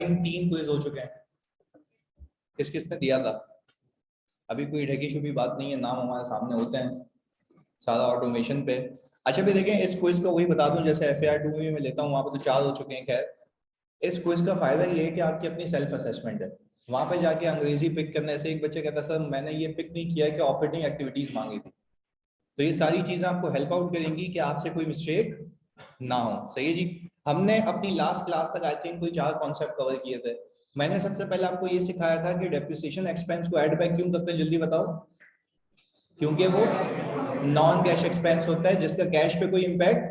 3 quiz हो चुके हैं। किस किसने दिया था? अभी कोई ढकी छुपी बात नहीं है, नाम हमारे सामने होते हैं, सारा ऑटोमेशन पे। अच्छा भी देखें, इस क्विज को वही बता दूं जैसे FAR 2 में मैं लेता हूँ, वहां पे तो 4 हो चुके हैं। खैर, इस क्विज का फायदा ये है कि आपकी अपनी सेल्फ असेसमेंट है। वहां पे जाके अंग्रेजी पिक करने से एक बच्चे कहता सर मैंने ये पिक नहीं किया है कि ऑपरेटिंग एक्टिविटीज मांगी थी। तो ये सारी चीजें आपको हेल्प आउट करेंगी कि आपसे कोई मिस्टेक ना हो। सही है जी। हमने अपनी लास्ट क्लास तक आई थिंक कोई 4 कॉन्सेप्ट कवर किए थे। मैंने सबसे पहले आपको ये सिखाया था कि डेप्रिसिएशन एक्सपेंस को ऐड बैक क्यों करते हैं, जल्दी बताओ। क्योंकि वो नॉन कैश एक्सपेंस होता है जिसका कैश पे कोई इम्पैक्ट।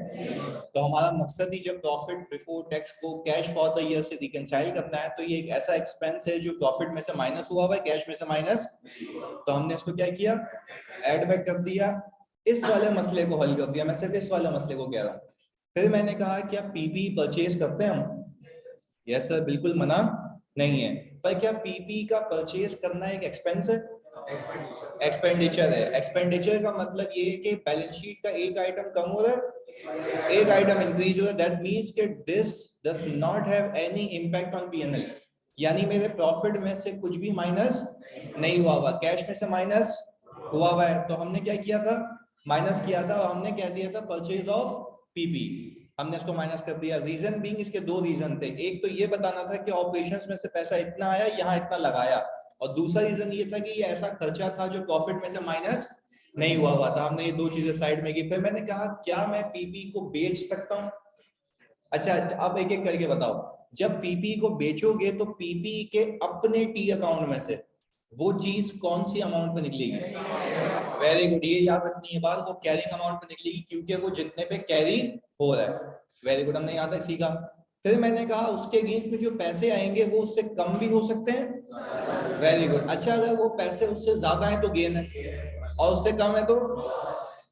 तो हमारा मकसद ही जब प्रॉफिट बिफोर टैक्स को कैश फॉर द ईयर से रिकंसाइल करना है, तो ये एक ऐसा एक्सपेंस है जो प्रॉफिट में से माइनस हुआ हुआ है, कैश में से माइनस। तो हमने इसको क्या किया, ऐड बैक कर दिया, इस वाले मसले को हल कर दिया। मैं सिर्फ इस वाले मसले को कह रहा हूँ। फिर मैंने कहा क्या पीपी परचेज करते हैं हम? यस सर, बिल्कुल मना नहीं है। पर क्या पीपी का परचेज करना एक एक्सपेंस है? एक्सपेंडिचर है। एक्सपेंडिचर का मतलब ये है कि बैलेंस शीट का एक आइटम कम हो रहा है, एक आइटम इंक्रीज हो रहा है। दैट मींस कि this does not have any impact on PNL. यानी मेरे प्रॉफिट में से कुछ भी माइनस नहीं हुआ हुआ, कैश में से माइनस हुआ हुआ है। तो हमने क्या किया था, माइनस किया था, और हमने क्या दिया था, परचेज ऑफ पीपी। हमने इसको माइनस कर दिया। रीजन बीइंग, इसके 2 रीजन थे। एक तो ये बताना था कि ऑपरेशंस में से पैसा इतना आया, यहाँ इतना लगाया, और दूसरा रीजन ये था कि ये ऐसा खर्चा था जो प्रॉफिट में से माइनस नहीं हुआ हुआ था। हमने ये 2 चीजें साइड में की। फिर मैंने कहा क्या मैं पीपी को बेच सकता हूँ? अच्छा, अब एक एक करके बताओ। जब पीपी को बेचोगे तो पीपी के अपने टी अकाउंट में से वो चीज कौन सी अमाउंट पे निकलेगी? वेरी गुड, ये याद रखनी है बात, वो कैरिंग अमाउंट पे निकलेगी क्योंकि वो जितने पे कैरी हो रहा है। वेरी गुड, हमने यहाँ तक सीखा। फिर मैंने कहा उसके अगेंस्ट में जो पैसे आएंगे वो उससे कम भी हो सकते हैं। Very good. अच्छा, अगर वो पैसे उससे ज्यादा है तो गेन है, और उससे कम है तो।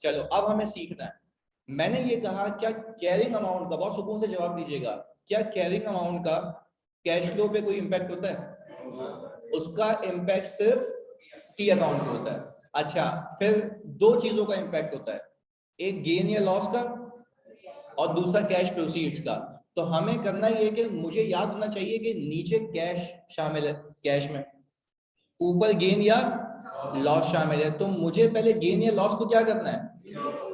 चलो अब हमें सीखना है। मैंने ये कहा क्या कैरिंग अमाउंट का, बहुत सुकून से जवाब दीजिएगा, क्या कैरिंग अमाउंट का कैश फ्लो पे कोई इंपैक्ट होता है? उसका इंपैक्ट सिर्फ टी अकाउंट पे होता है। अच्छा, फिर 2 चीजों का इंपैक्ट होता है, एक गेन या लॉस का, और दूसरा कैश प्रोसीड्स का। तो हमें करना ये कि मुझे याद होना चाहिए कि नीचे कैश शामिल है, कैश में ऊपर गेन या लॉस शामिल है। तो मुझे पहले गेन या लॉस को क्या करना है?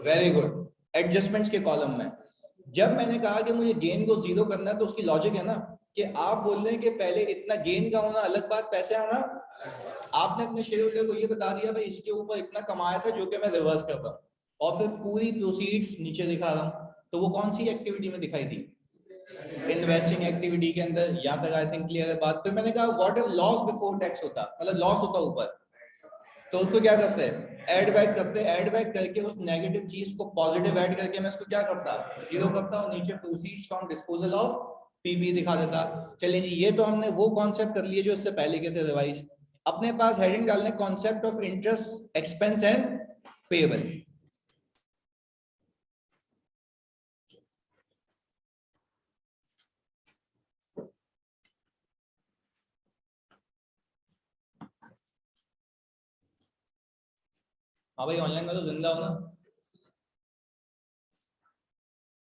वेरी गुड, एडजस्टमेंट्स के कॉलम में। जब मैंने कहा कि मुझे गेन को 0 करना है, तो उसकी लॉजिक है ना कि आप बोल रहे हैं कि पहले इतना गेन का होना अलग बात, पैसे आना। आपने अपने शेयर होल्डर को ये बता दिया भाई इसके ऊपर इतना कमाया था जो कि मैं रिवर्स कर रहा हूँ, और फिर पूरी प्रोसीड्स नीचे दिखा रहा हूँ। तो वो कौन सी एक्टिविटी में दिखाई दी? इन्वेस्टिंग एक्टिविटी के अंदर। यहाँ तक आई थिंक क्लियर है बात। फिर मैंने कहा what if loss before tax होता, मतलब लॉस होता ऊपर, तो उसको क्या करते हैं? ऐड बैक करते हैं। ऐड बैक करके उस नेगेटिव चीज को पॉजिटिव ऐड करके मैं इसको क्या करता, 0 करता, और नीचे proceeds from disposal of PP दिखा देता। चलिए जी, ये तो हमने वो कॉन्सेप्ट कर लिए जो इससे पहले के थे रिवाइज। अपने पास हेडिंग डालने concept of interest expense and payable. हाँ भाई, ऑनलाइन में तो जिंदा हो ना।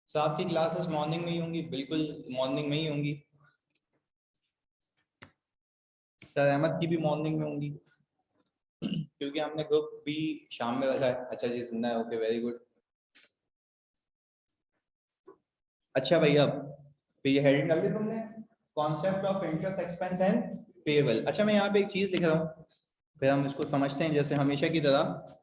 सर आपकी क्लासेस मॉर्निंग में ही होंगी? बिल्कुल मॉर्निंग में ही होंगी। सर अहमद की भी मॉर्निंग में होंगी क्योंकि हमने ग्रुप भी शाम में रखा है। अच्छा जी, सुनना है, ओके वेरी गुड। अच्छा भैया, तो ये हेडिंग डाल दी तुमने, concept of interest expense and payable. अच्छा, मैं यहाँ पे एक चीज लिख रहा हूँ, फिर हम इसको समझते हैं जैसे हमेशा की तरह।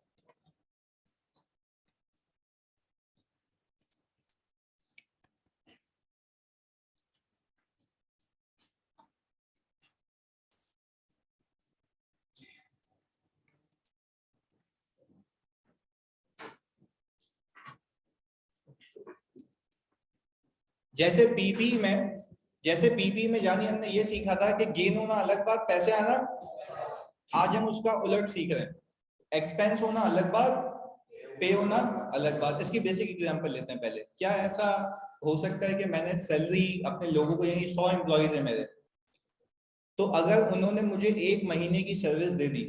जैसे पीपी में जानी हमने ये सीखा था कि गेन होना अलग बात, पैसे आना। आज हम उसका उलट सीख रहे हैं, एक्सपेंस होना अलग बात, पे होना अलग बात। इसकी बेसिक एग्जांपल लेते हैं पहले। क्या ऐसा हो सकता है कि मैंने सैलरी अपने लोगों को, यानी 100 एम्प्लॉइज है मेरे, तो अगर उन्होंने मुझे 1 महीने की सर्विस दे दी,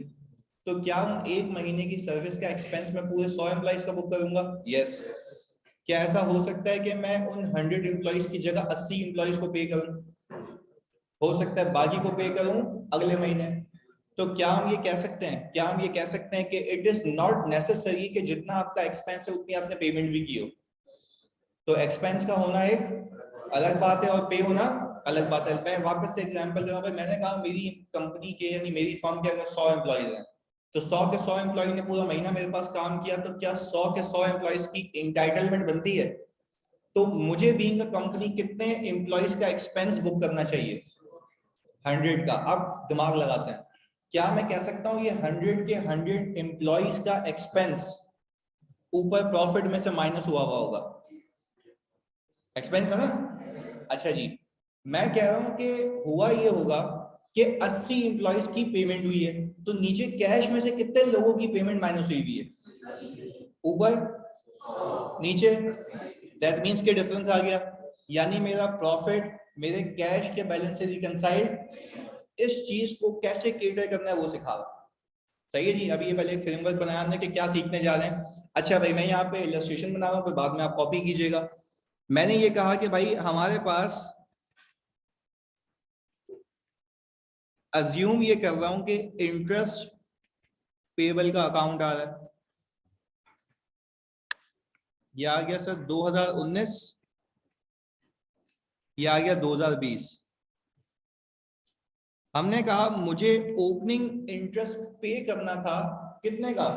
तो क्या उन 1 महीने की सर्विस का एक्सपेंस मैं पूरे 100 एम्प्लॉइज का बुक करूंगा? यस। क्या ऐसा हो सकता है कि मैं उन 100 एम्प्लॉइज की जगह 80 एम्प्लॉइज को पे करूं? हो सकता है बाकी को पे करूं अगले महीने। तो क्या हम ये कह सकते हैं कि इट इज नॉट नेसेसरी कि जितना आपका एक्सपेंस है उतनी आपने पेमेंट भी की हो। तो एक्सपेंस का होना एक अलग बात है और पे होना अलग बात है। मैं वापस से एग्जांपल दे रहा हूं। मैंने कहा मेरी कंपनी के यानी मेरी फर्म के अगर 100 एम्प्लॉइज हैं, तो 100 के 100 एम्प्लॉय ने पूरा महीना मेरे पास काम किया, तो क्या 100 के 100 एम्प्लॉइज की इंटाइटलमेंट बनती है? तो मुझे बीइंग अ कंपनी कितने एम्प्लॉइज का एक्सपेंस बुक करना चाहिए? 100 का। अब दिमाग लगाते हैं, क्या मैं कह सकता हूं ये 100 के 100 एम्प्लॉइज का एक्सपेंस ऊपर प्रॉफिट में से माइनस हुआ होगा? एक्सपेंस है ना। अच्छा जी, मैं कह रहा हूं कि हुआ ये होगा कि 80 एम्प्लॉइज की पेमेंट हुई है, तो नीचे कैश में से कितने लोगों की पेमेंट माइनस हुई है? ऊपर नीचे, दैट मींस के डिफरेंस आ गया। यानी मेरा प्रॉफिट मेरे कैश के बैलेंस से रिकंसाइल। इस चीज को कैसे केटर करना है वो सिखा रहा। सही है जी। अभी ये पहले एक फ्रेमवर्क बनाया हमने कि क्या सीखने जा रहे हैं। अच्छा भाई, मैं यहाँ पे इलस्ट्रेशन बना रहा हूँ, फिर बाद में आप कॉपी कीजिएगा। मैंने ये कहा कि भाई हमारे पास, अज्यूम ये कर रहा हूं कि इंटरेस्ट पेबल का अकाउंट आ रहा है। ये आ गया सर 2019, ये आ गया 2020। हमने कहा मुझे ओपनिंग इंटरेस्ट पे करना था, कितने का?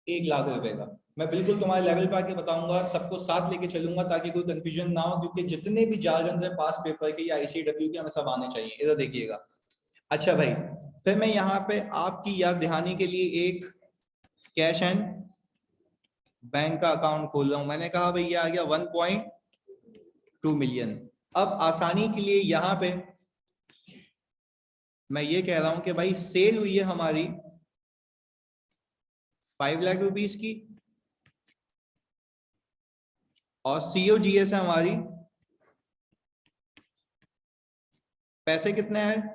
1 लाख रुपए का। मैं बिल्कुल तुम्हारे लेवल पे आके बताऊंगा, सबको साथ लेके चलूंगा ताकि कोई कंफ्यूजन ना हो, क्योंकि जितने भी जार्गन है पास पेपर के या आईसीडब्ल्यू के हमें सब आने चाहिए। इधर देखिएगा। अच्छा भाई, फिर मैं यहाँ पे आपकी याद दिहानी के लिए एक कैश एंड बैंक का अकाउंट खोल रहा हूं। मैंने कहा भाई ये आ गया 1.2 मिलियन। अब आसानी के लिए यहां पे मैं ये कह रहा हूं कि भाई सेल हुई है हमारी 5 लाख रुपीस की, और सीओजीएस है हमारी, पैसे कितने हैं?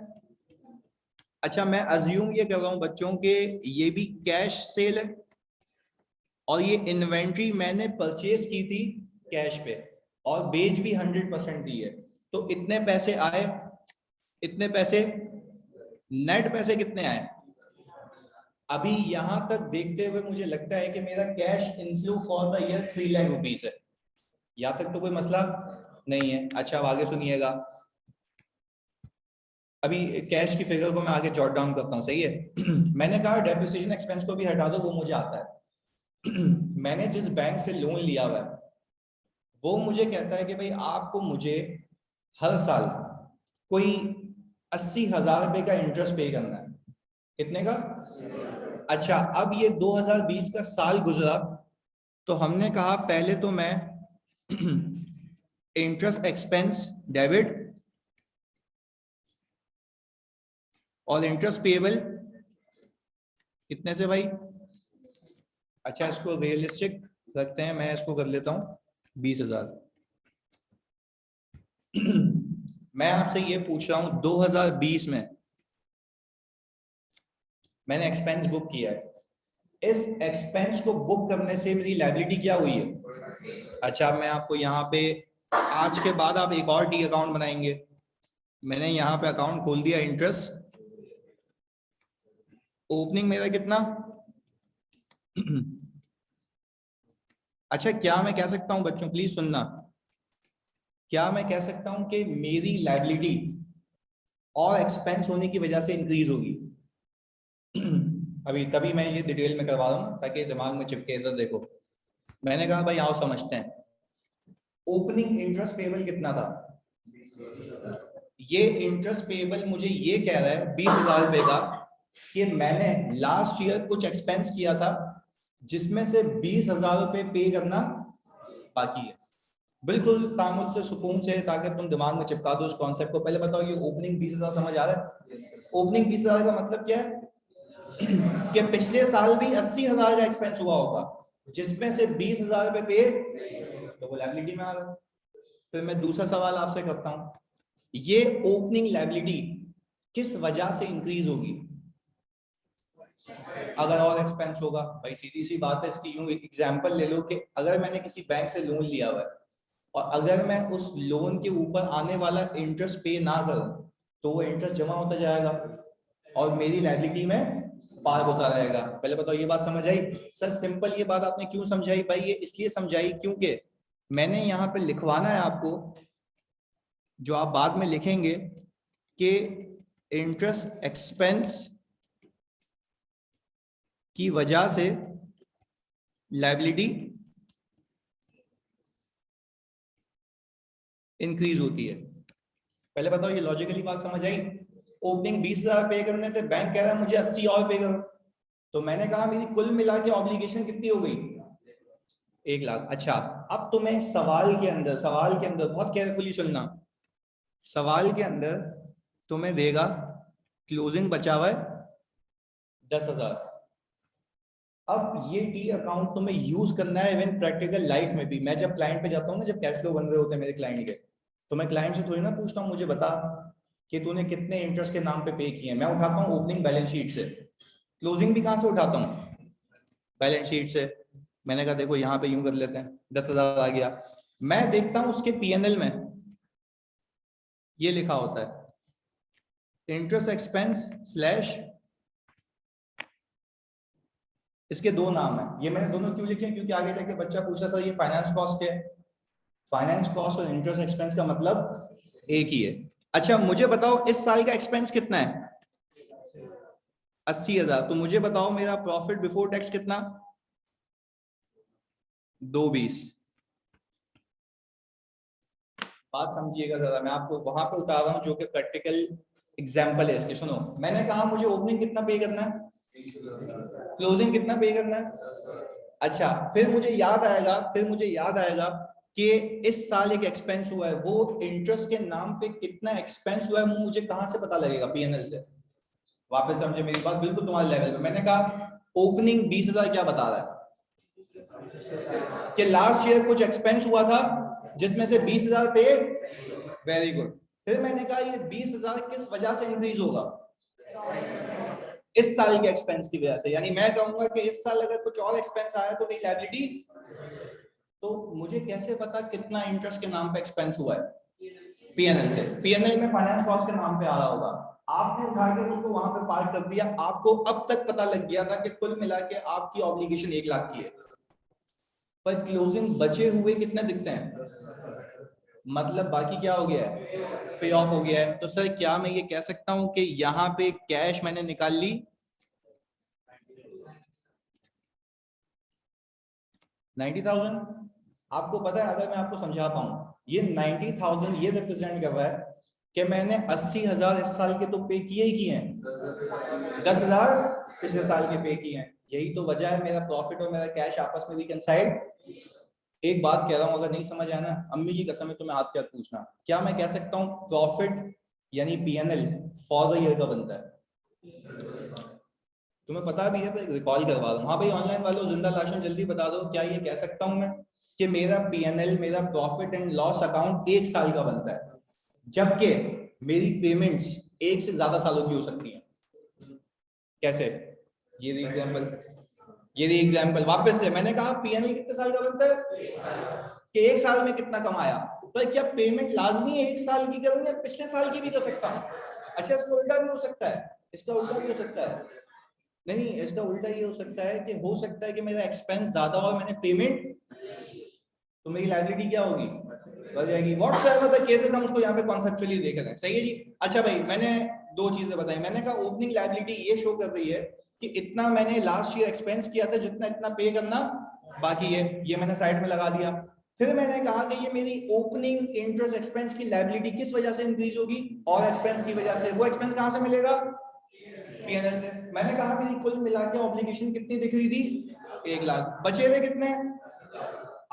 अच्छा, मैं अज्यूम ये कर रहा हूं बच्चों के ये भी कैश सेल है, और ये इन्वेंट्री मैंने परचेज की थी कैश पे, और बेच भी 100% दी है। तो इतने पैसे आए, इतने पैसे, नेट पैसे कितने आए? अभी यहां तक देखते हुए मुझे लगता है कि मेरा cash inflow for the year 3 lakh rupees है। यहां तक तो कोई मसला नहीं है। अच्छा, अब आगे सुनिएगा। अभी कैश की फिगर को मैं आगे जॉट डाउन करता हूं, सही है। मैंने कहा डेप्रिसिएशन एक्सपेंस को भी हटा दो, वो मुझे आता है। मैंने जिस बैंक से लोन लिया हुआ है वो मुझे कहता है कि भाई आपको मुझे हर साल कोई 80,000 रुपए का इंटरेस्ट पे करना है। कितने का? अच्छा, अब ये 2020 का साल गुजरा, तो हमने कहा पहले तो मैं इंटरेस्ट एक्सपेंस डेबिट और इंटरेस्ट पेएबल कितने से भाई? अच्छा, इसको रियलिस्टिक रखते हैं, मैं इसको कर लेता हूं 20,000। मैं आपसे ये पूछ रहा हूं 2020 में मैंने एक्सपेंस बुक किया है, इस एक्सपेंस को बुक करने से मेरी लायबिलिटी क्या हुई है? अच्छा, मैं आपको यहाँ पे, आज के बाद आप एक और डी अकाउंट बनाएंगे। मैंने यहाँ पे अकाउंट खोल दिया इंटरेस्ट, ओपनिंग मेरा कितना? अच्छा, क्या मैं कह सकता हूं बच्चों, प्लीज सुनना, क्या मैं कह सकता हूं कि मेरी लायबिलिटी और एक्सपेंस होने की वजह से इंक्रीज होगी? अभी तभी मैं ये डिटेल में करवा रहा हूँ ताकि दिमाग में चिपके। इधर देखो, मैंने कहा भाई आओ समझते हैं, ओपनिंग इंटरेस्ट पेबल कितना था? ये इंटरेस्ट पेबल मुझे ये कह रहा है 20,000 रुपए का कि मैंने लास्ट ईयर कुछ एक्सपेंस किया था जिसमें से 20,000 रुपए पे करना बाकी है। बिल्कुल तामुल से, सुकून से, ताकि तुम दिमाग में चिपका दो उस कॉन्सेप्ट को। पहले बताओ, ये ओपनिंग 20,000 समझ आ रहा है? ओपनिंग 20,000 का मतलब क्या है? कि पिछले साल भी 80,000 का एक्सपेंस हुआ होगा जिसमें से 20,000 रुपए पे, तो वो लायबिलिटी में आ रहा है। फिर मैं दूसरा सवाल आपसे करता हूं, ये ओपनिंग लायबिलिटी किस वजह से इंक्रीज होगी अगर और एक्सपेंस होगा? भाई सीधी सी बात है, इसकी यूं एग्जांपल ले लो कि अगर मैंने किसी बैंक से लोन लिया हुआ है और अगर मैं उस लोन के ऊपर आने वाला इंटरेस्ट पे ना करूं तो वो इंटरेस्ट जमा होता जाएगा और मेरी लायबिलिटी में पार होता रहेगा। पहले बताओ ये बात समझ आई? सर सिंपल ये बात आपने क्यों समझाई भाई? ये इसलिए समझाई क्योंकि मैंने यहाँ पे लिखवाना है आपको, जो आप बाद में लिखेंगे कि इंटरेस्ट एक्सपेंस की वजह से लायबिलिटी इंक्रीज होती है। पहले बताओ ये लॉजिकली बात समझ आई? ओपनिंग 20,000 पे करने थे, बैंक कह रहा है मुझे 80 और पे करो, तो मैंने कहा मेरी कुल मिला के ऑब्लिगेशन कितनी हो गई? 1 लाख। अच्छा, अब तुम्हें सवाल के अंदर बहुत केयरफुली सुनना, सवाल के अंदर तुम्हें देगा क्लोजिंग बचा हुआ है 10,000। अब ये टी अकाउंट तुम्हें यूज करना है इवन प्रैक्टिकल लाइफ में भी। मैं जब क्लाइंट पे जाता हूँ ना, जब कैश फ्लो बन रहे होते हैं मेरे क्लाइंट के, तो मैं क्लाइंट से थोड़ी ना पूछता हूँ मुझे बता कि तूने कितने इंटरेस्ट के नाम पे किए। मैं उठाता हूँ ओपनिंग बैलेंस शीट से, क्लोजिंग भी कहां से उठाता हूँ? बैलेंस शीट से। मैंने कहा देखो यहाँ पे यूं कर लेते हैं, 10,000 आ गया। मैं देखता हूं उसके पीएनएल में ये लिखा होता है इंटरेस्ट एक्सपेंस स्लैश, इसके 2 नाम है। ये मैंने दोनों क्यों लिखे हैं? क्योंकि आगे जाके बच्चा पूछा सर ये फाइनेंस कॉस्ट क्या है? फाइनेंस कॉस्ट और इंटरेस्ट एक्सपेंस का मतलब एक ही है। अच्छा मुझे बताओ इस साल का एक्सपेंस कितना है? 80,000। तो मुझे बताओ मेरा प्रॉफिट बिफोर टैक्स कितना? 220। बात समझिएगा जरा, मैं आपको वहां पे उतार रहा हूं जो कि प्रैक्टिकल एग्जांपल है इसके। सुनो, मैंने कहा मुझे ओपनिंग कितना पे करना है, क्लोजिंग कितना पे करना है। अच्छा फिर मुझे याद आएगा कि इस साल एक एक्सपेंस हुआ है, वो इंटरेस्ट के नाम पे कितना एक्सपेंस हुआ है वो मुझे कहां से पता लगेगा? पीएनएल से। वापस समझे मेरी बात, बिल्कुल तुम्हारे लेवल पे। मैंने कहा ओपनिंग 20,000 क्या बता रहा है कि लास्ट ईयर कुछ एक्सपेंस हुआ था जिसमें से 20,000 पे। Very good. फिर मैंने कहा ये 20,000 किस वजह से इंक्रीज होगा? इस साल के एक्सपेंस की वजह से। यानी मैं कहूंगा कि इस साल अगर कुछ और एक्सपेंस आया तो मेरी लायबिलिटी, तो मुझे कैसे पता कितना इंटरेस्ट के नाम पे एक्सपेंस हुआ है? पीएनएल से। पीएनएल में फाइनेंस कॉस्ट के नाम पे आ रहा होगा, आपने उठा के उसको वहां पे पार्क कर दिया, आपको अब तक पता लग गया था कि कुल मिला के आपकी ऑब्लिगेशन 1 लाख की है, पर क्लोजिंग बचे हुए कितने दिखते हैं? मतलब बाकी क्या हो गया है? पे ऑफ हो गया है। तो सर क्या मैं ये कह सकता हूं कि यहाँ पे कैश मैंने निकाल ली 90,000? आपको पता है, अगर मैं आपको समझा पाऊं, ये 90,000 ये रिप्रेजेंट कर रहा है कि मैंने 80,000 इस साल के तो पे किए ही किए हैं, 10,000 पिछले साल के पे किए हैं। यही तो वजह है मेरा प्रॉफिट और मेरा कैश आपस में रिकंसाइल। एक बात कह रहा हूं, अगर नहीं समझ आया ना, अम्मी की कसम है तुम्हें हाथ क्या पूछना, क्या मैं कह सकता हूं प्रॉफिट यानी पीएनएल फॉर द ईयर का बनता है? तुम्हें पता भी है, पर रिकॉल करवा दूं। हाँ भाई ऑनलाइन वालों जिंदा लाशों जल्दी बता दो, क्या ये कह सकता हूं मैं कि मेरा पीएनएल, मेरा प्रॉफिट एंड लॉस अकाउंट 1 साल का बनता है, जबकि मेरी पेमेंट्स 1 से ज्यादा सालों की हो सकती हैं? कैसे? ये एग्जांपल वापस से। मैंने कहा पीएनएल कितने साल का बनता है कि 1 साल में कितना कमाया, पर क्या पेमेंट लाजमी है 1 साल की करूं या पिछले साल की भी कर सकता हूं? अच्छा इसका उल्टा भी हो सकता है, इसका उल्टा भी हो सकता है। नहीं, इसका उल्टा ये हो सकता है कि हो सकता है कि मेरा एक्सपेंस ज्यादा और मैंने पेमेंट, तो मेरी लायबिलिटी क्या होगी? बढ़ जाएगी। व्हाट्स एवर द केसेस, हम उसको यहाँ पे कॉन्सेप्चुअली देख रहे हैं। सही है जी। अच्छा भाई मैंने 2 चीजें बताई। मैंने कहा ओपनिंग लायबिलिटी ये शो कर रही है कि इतना मैंने लास्ट ईयर एक्सपेंस किया था, जितना इतना पे करना बाकी है, ये मैंने साइड में लगा दिया। फिर मैंने कहा कि ये मेरी ओपनिंग इंटरेस्ट एक्सपेंस की लायबिलिटी किस वजह से इंक्रीज होगी? और एक्सपेंस की वजह से। वो एक्सपेंस कहां से मिलेगा? पीएनएल से। मैंने कहा मेरी कुल मिला के ऑब्लिगेशन कितनी दिख रही थी? 1 लाख। बचे हुए कितने?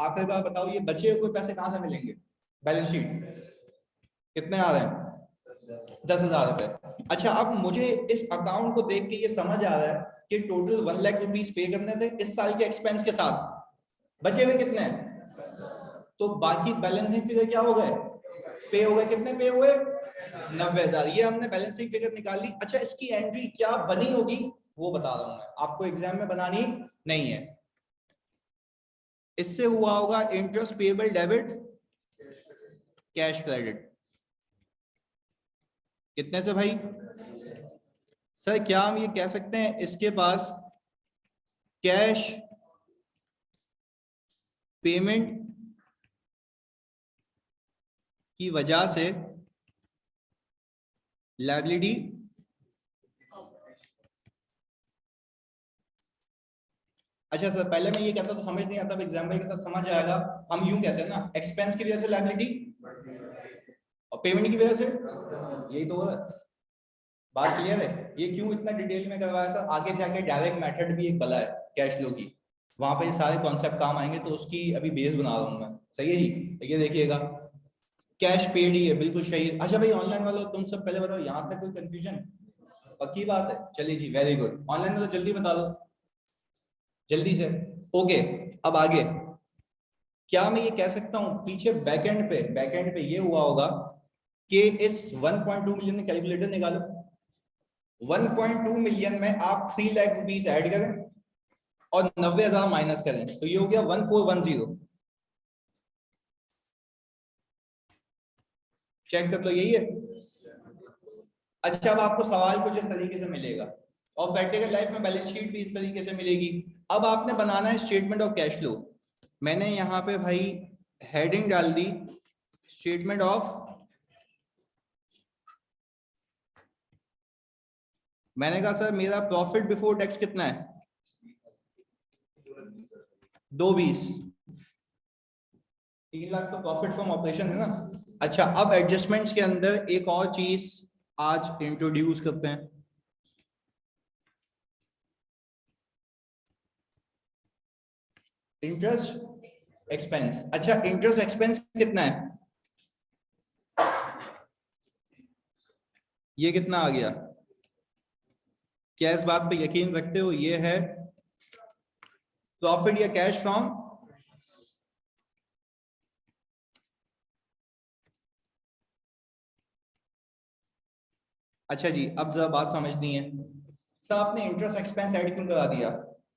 आखिरकार बताओ ये बचे हुए पैसे कहां से मिलेंगे? बैलेंस शीट कितने आ रहे हैं? 10,000 रुपए। अच्छा अब मुझे इस अकाउंट को देख के ये समझ आ रहा है कि टोटल 1 लाख रुपीस पे करने थे इस साल के एक्सपेंस के साथ, बचे हुए कितने हैं? तो बाकी बैलेंसिंग फिगर क्या हो गए? पे हो गए। कितने पे हुए? 90,000। ये हमने बैलेंसिंग फिगर निकाल ली। अच्छा इसकी एंट्री क्या बनी होगी वो बता रहा हूं मैं आपको, एग्जाम में बनानी नहीं है। इससे हुआ होगा interest payable debit cash credit. कितने से भाई? सर क्या हम ये कह सकते हैं इसके पास कैश पेमेंट की वजह से लायबिलिटी अच्छा सर पहले मैं ये कहता तो समझ नहीं आता, अब एग्जाम्पल के साथ समझ आएगा। हम यूं कहते हैं ना, एक्सपेंस की वजह से लायबिलिटी और पेमेंट की वजह से, यही तो है। बात क्लियर है? ये क्यों इतना डिटेल में करवाया सर? आगे जाके डायरेक्ट मेथड भी एक बला है कैश फ्लो की, वहां पे ये सारे कॉन्सेप्ट काम आएंगे, तो उसकी अभी बेस बना रहा हूं मैं। सही है जी? ये देखिएगा कैश पेड ही है, बिल्कुल सही है। अच्छा भाई ऑनलाइन वालों तुम सब पहले बताओ, यहाँ तक कोई कंफ्यूजन? पक्की बात है? चलिए जी वेरी गुड। ऑनलाइन में तो जल्दी बता दो जल्दी से। ओके अब आगे क्या मैं ये कह सकता हूं पीछे बैकएंड पे ये हुआ होगा कि इस 1.2 मिलियन में कैलकुलेटर निकालो, 1.2 मिलियन में आप 3 लाख रुपीस ऐड करें और 90,000 माइनस करें, तो ये हो गया 1410। चेक कर लो, यही है। अच्छा अब आपको सवाल कुछ इस तरीके से मिलेगा और प्रैक्टिकल लाइफ में बैलेंस शीट भी इस तरीके से मिलेगी। अब आपने बनाना है स्टेटमेंट ऑफ कैश फ्लो। मैंने यहाँ पे भाई हेडिंग डाल दी स्टेटमेंट ऑफ, मैंने कहा सर मेरा प्रॉफिट बिफोर टैक्स कितना है? 220। 3 लाख तो प्रॉफिट फ्रॉम ऑपरेशन है ना। अच्छा अब एडजस्टमेंट्स के अंदर एक और चीज आज इंट्रोड्यूस करते हैं, इंटरेस्ट एक्सपेंस। अच्छा इंटरेस्ट एक्सपेंस कितना है? ये कितना आ गया? क्या इस बात पे यकीन रखते हो ये है प्रॉफिट या कैश फ्रॉम? अच्छा जी अब जरा बात समझनी है। सर आपने इंटरेस्ट एक्सपेंस ऐड क्यों करा दिया?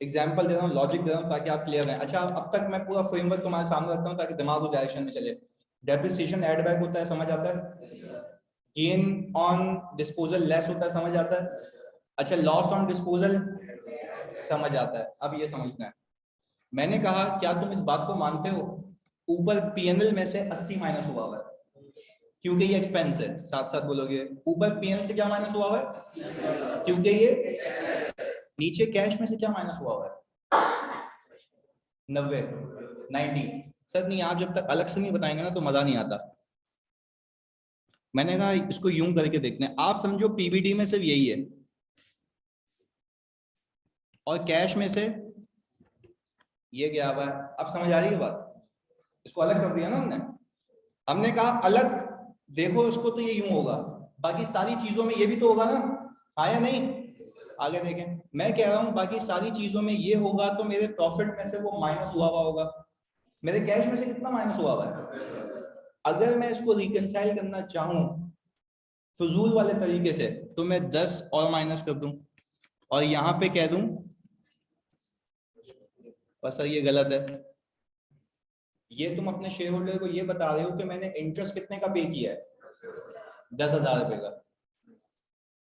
एग्जांपल दे रहा हूँ, लॉजिक दे रहा हूँ ताकि आप क्लियर हैं। अच्छा अब तक मैं पूरा फ्रेमवर्क तुम्हारे सामने रखता हूँ ताकि दिमाग उस डायरेक्शन में चले। डेप्रिसिएशन ऐड बैक होता है, समझ आता है? गेन ऑन डिस्पोजल लेस होता है, समझ आता है? अच्छा लॉस ऑन डिस्पोजल समझ आता है? अब ये समझना है। मैंने कहा क्या तुम इस बात को मानते हो ऊपर पीएनएल में से 80 माइनस हुआ हुआ है क्योंकि ये एक्सपेंस है? साथ साथ बोलोगे ऊपर पीएनएल से क्या माइनस हुआ हुआ है क्योंकि ये, नीचे कैश में से क्या माइनस हुआ हुआ है? 90 90। सर नहीं आप जब तक अलग से नहीं बताएंगे ना तो मजा नहीं आता। मैंने कहा इसको यूं करके देखते हैं, आप समझो पीबीडी में सिर्फ यही है और कैश में से ये गया हुआ है। अब समझ आ रही है बात? इसको अलग कर दिया ना हमने। हमने कहा अलग देखो इसको तो ये यूं होगा, बाकी सारी चीजों में ये भी तो होगा ना, हाँ या नहीं? आगे देखें, मैं कह रहा हूं बाकी सारी चीजों में ये होगा तो मेरे प्रॉफिट में से वो माइनस हुआ हुआ होगा, मेरे कैश में से कितना माइनस हुआ हुआ है? अगर मैं इसको रिकंसाइल करना चाहूं फजूल वाले तरीके से तो मैं 10 और माइनस कर दूं और यहां पे कह दूं बस सर ये गलत है। ये तुम अपने शेयर होल्डर को ये बता रहे हो कि मैंने इंटरेस्ट कितने का पे किया है? 10,000 रुपए का।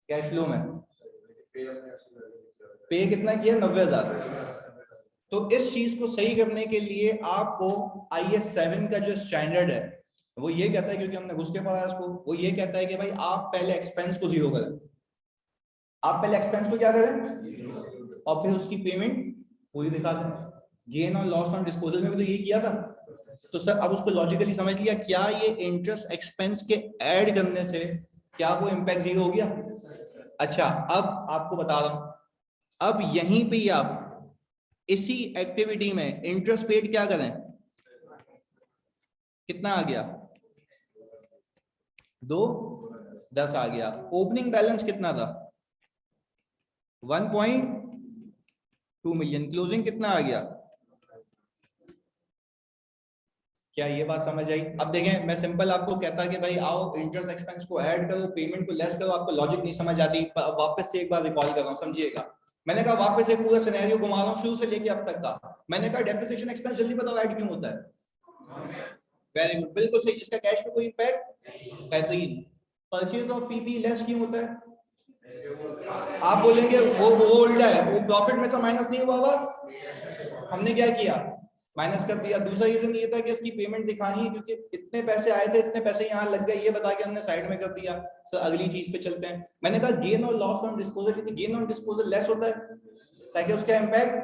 कैश फ्लो में पे कितना किया? 90,000। तो इस चीज को सही करने के लिए आपको IAS 7 का जो स्टैंडर्ड है वो ये कहता है, क्योंकि हमने घुस के पढ़ा है इसको, वो ये कहता है कि भाई आप पहले एक्सपेंस को जीरो करें, आप पहले एक्सपेंस को क्या करें और फिर उसकी पेमेंट पूरी दिखा दें। गेन और लॉस ऑन डिस्पोजल में भी तो ये किया था। तो सर अब उसको लॉजिकली समझ लिया, क्या ये इंटरेस्ट एक्सपेंस के ऐड करने से क्या वो इंपैक्ट जीरो हो गया? अच्छा अब आपको बता रहा हूं, अब यहीं पे ही आप इसी एक्टिविटी में इंटरेस्ट पेड क्या करें? कितना आ गया? 210 आ गया। ओपनिंग बैलेंस कितना था? 1.2 मिलियन। क्लोजिंग कितना आ गया? क्या ये बात समझ आई? अब देखें मैं सिंपल आपको कहता कि भाई आओ इंटरेस्ट एक्सपेंस को ऐड करो पेमेंट को लेस करो, आपको लॉजिक नहीं समझ आती। वापस से एक बार रिकॉल कर रहा हूं, समझिएगा। मैंने कहा वापस एक पूरा सिनेरियो घुमा रहा हूं शुरू से लेके अब तक का। मैंने कहा डेप्रिसिएशन एक्सपेंस जल्दी बताओ ऐड क्यों होता है? वेरी गुड, बिल्कुल सही, जिसका कैश पे कोई इम्पैक्ट। बेहतरीन। परचेज ऑफ पीपी लेस क्यों होता है? आप बोलेंगे वो उल्टा है, वो प्रॉफिट में से माइनस नहीं हुआ हुआ, हमने क्या किया, माइनस कर दिया। दूसरा रीजन ये था कि इसकी पेमेंट दिखानी है, क्योंकि इतने पैसे आए थे, इतने पैसे यहाँ लग गए, ये बता के हमने साइड में कर दिया। सर अगली चीज पे चलते हैं। मैंने कहा गेन और loss on disposal, gain on disposal less होता है ताकि उसका इम्पैक्ट,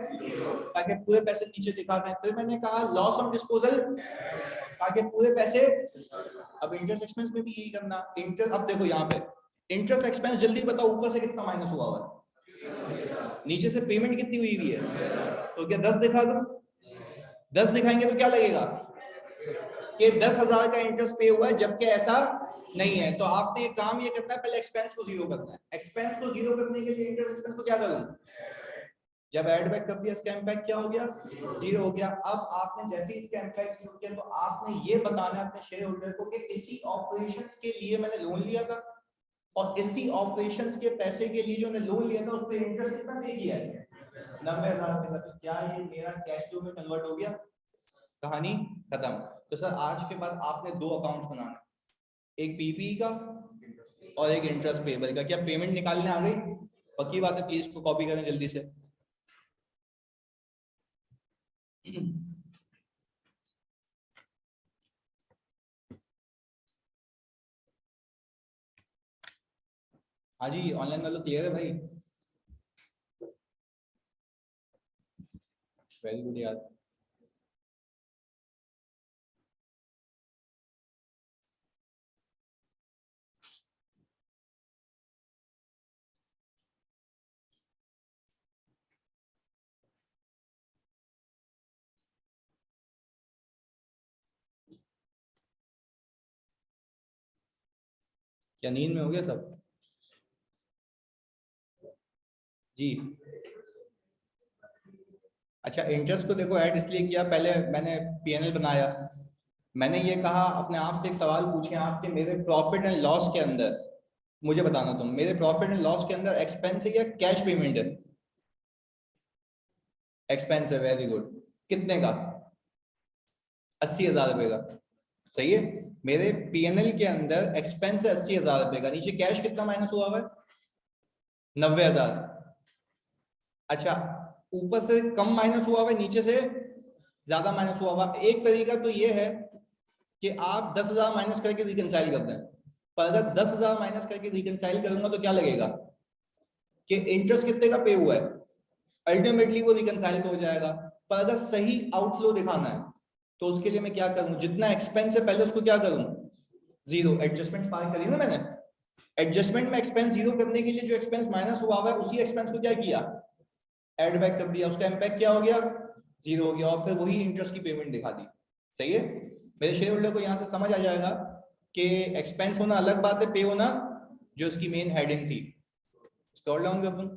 ताकि पूरे पैसे नीचे दिखा दें। फिर मैंने कहा लॉस ऑन डिस्पोजल ताकि पूरे पैसे। अब इंटरेस्ट एक्सपेंस में भी यही करना। इंटरेस्ट, अब देखो यहाँ पे इंटरेस्ट एक्सपेंस, जल्दी बताओ ऊपर से कितना माइनस हुआ हुआ है, नीचे से पेमेंट कितनी हुई हुई है, तो क्या 10 दिखा दो? 10 दिखाएंगे तो क्या लगेगा कि 10,000 का इंटरेस्ट पे हुआ है, जबकि ऐसा नहीं है। तो आपने एक काम ये करना है, पहले एक्सपेंस को जीरो करना है। एक्सपेंस को जीरो करने के लिए इंटरेस्ट एक्सपेंस को क्या करूं, जब ऐड बैक कर दिया इसका इम्पैक्ट क्या हो गया, जीरो हो गया। अब आपने जैसे ही इसका इम्पैक्ट जीरो किया, तो आपने ये बताना है अपने शेयर होल्डर को कि इसी ऑपरेशंस के लिए मैंने लोन लिया था, और इसी ऑपरेशंस के पैसे के लिए जो मैंने लोन लिया था उस पर इंटरेस्ट कितना पे किया है, 90,000 रुपए का। तो क्या ये मेरा कैश फ्लो में कन्वर्ट हो गया? कहानी खत्म। तो सर आज के बाद आपने दो अकाउंट्स बनाना, एक पीपी का और एक इंटरेस्ट पेबल का। क्या पेमेंट निकालने आ गई? पक्की बात है, प्लीज इसको कॉपी करें जल्दी से। हाँ जी, ऑनलाइन वालों क्लियर है भाई? वेरी गुड यार। क्या नींद में हो गया सब? जी। अच्छा, इंटरेस्ट को देखो ऐड इसलिए किया, पहले मैंने पीएनएल बनाया, मैंने ये कहा अपने आप से, एक सवाल पूछे आप कि मेरे प्रॉफिट एंड लॉस के अंदर, मुझे बताना तुम, मेरे प्रॉफिट एंड लॉस के अंदर एक्सपेंस है या कैश पेमेंट है? एक्सपेंस है, वेरी गुड। कितने का? 80,000 रुपए का। सही है। मेरे पीएनएल के अंदर एक्सपेंस है 80,000 रुपए का, नीचे कैश कितना माइनस हुआ हुआ है? 90,000। अच्छा, ऊपर से कम माइनस हुआ हुआ है, नीचे से ज्यादा माइनस हुआ हुआ। एक तरीका तो ये है कि आप 10,000 माइनस करके रिकंसाइल कर दें, पर अगर 10,000 माइनस करके रिकंसाइल करूंगा तो क्या लगेगा कि इंटरेस्ट कितने का पे हुआ है, अल्टीमेटली वो रिकंसाइल हो जाएगा। पर अगर सही आउटफ्लो दिखाना है तो उसके लिए मैं क्या करूं, जितना एक्सपेंस है पहले उसको क्या करूं, जीरो। एडजस्टमेंट पार करी ना मैंने, एडजस्टमेंट में एक्सपेंस जीरो करने के लिए जो एक्सपेंस माइनस हुआ हुआ है उसी एक्सपेंस को क्या किया, ऐड बैक कर दिया, उसका इम्पैक्ट क्या हो गया, जीरो हो गया, और फिर वही इंटरेस्ट की पेमेंट दिखा दी। सही है। मेरे शेयर होल्डर को यहाँ से समझ आ जाएगा कि एक्सपेंस होना अलग बात है, पे होना जो उसकी मेन हेडिंग थी। स्क्रॉल डाउन कर दूं।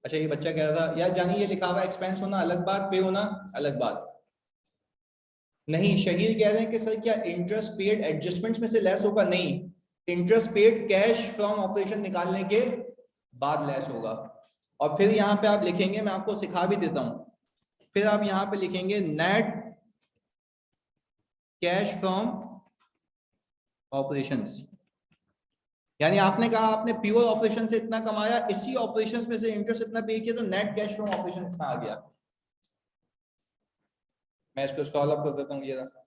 अच्छा, ये बच्चा कह रहा था यार जानी ये लिखा हुआ एक्सपेंस होना अलग बात, पे होना अलग बात। नहीं, शहीर कह रहे हैं कि सर क्या इंटरेस्ट पेड एडजस्टमेंट्स में से लेस होगा? नहीं, interest paid cash from operation निकालने के बाद लेस होगा। और फिर यहाँ पे आप लिखेंगे, मैं आपको सिखा भी देता हूं, फिर आप यहाँ पे लिखेंगे नेट कैश फ्रॉम ऑपरेशंस। यानी आपने कहा आपने प्योर ऑपरेशन से इतना कमाया, इसी ऑपरेशंस में से इंटरेस्ट इतना पे किया, तो नेट कैश फ्रॉम ऑपरेशन इतना आ गया। मैं इसको स्क्रॉल अप कर देता हूँ, ये रहा।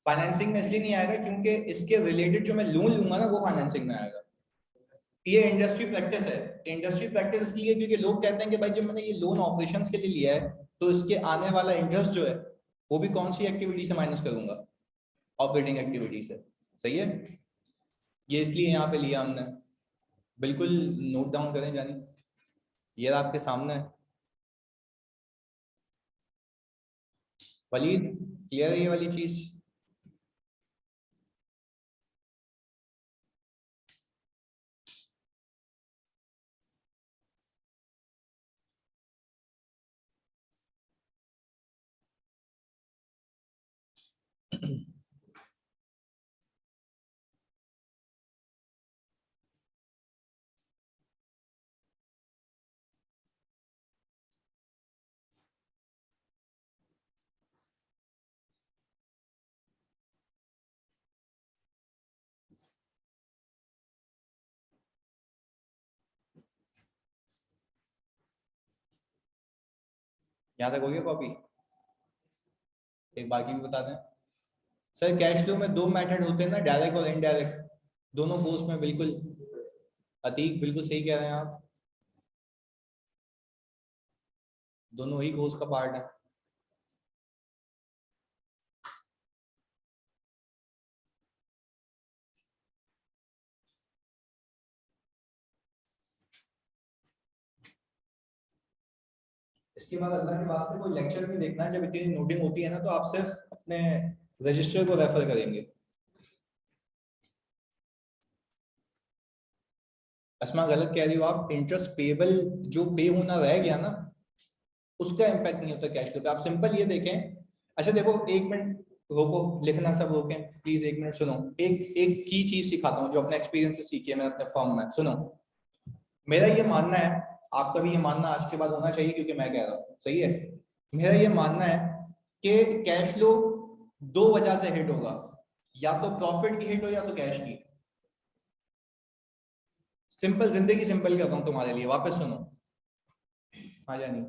फाइनेंसिंग में इसलिए नहीं आएगा क्योंकि इसके रिलेटेड जो मैं लोन लूंगा ना वो फाइनेंसिंग में आएगा। ये इंडस्ट्री प्रैक्टिस है। इंडस्ट्री प्रैक्टिस इसलिए क्योंकि लोग कहते हैं कि भाई जब मैंने ये लोन ऑपरेशंस के लिए लिया है तो इसके आने वाला इंटरेस्ट जो है वो भी कौन सी एक्टिविटी से माइनस करूंगा, ऑपरेटिंग एक्टिविटी से। सही है। ये इसलिए यहाँ पे लिया हमने। बिल्कुल नोट डाउन करें जानी, ये आपके सामने है। वलीद, क्लियर है ये वाली चीज? यहाँ तक हो गया कॉपी? एक बाकी भी बता दें सर। कैश फ्लो में दो मेथड होते हैं ना, डायरेक्ट और इनडायरेक्ट, दोनों कोर्स में। बिल्कुल अतीक बिल्कुल सही कह रहे हैं आप, दोनों ही कोर्स का पार्ट है। इसके बाद अल्लाह के वास्ते कोई लेक्चर भी देखना है, जब इतनी नोटिंग होती है ना, तो आप सिर्फ अपने रजिस्टर को रेफर करेंगे। अस्मा गलत कह रही हो आप, इंटरेस्ट पेबल जो पे होना रह गया ना, उसका इम्पैक्ट नहीं होता कैश फ्लो पे। आप सिंपल ये देखें। अच्छा देखो, एक मिनट रोको, लिखना सब रोकें प्लीज, एक मिनट सुनो। एक एक की चीज सिखाता हूँ जो अपने एक्सपीरियंस से सीखी है मैंने अपने फर्म में। सुनो, मेरा ये मानना है, आपका भी ये मानना आज के बाद होना चाहिए, क्योंकि मैं कह रहा हूँ, सही है। मेरा ये मानना है कि कैश फ्लो दो वजह से हिट होगा, या तो प्रॉफिट की हिट हो या तो कैश की। सिंपल, जिंदगी सिंपल कर रहा हूँ तुम्हारे लिए, वापस सुनो। हाँ जानी,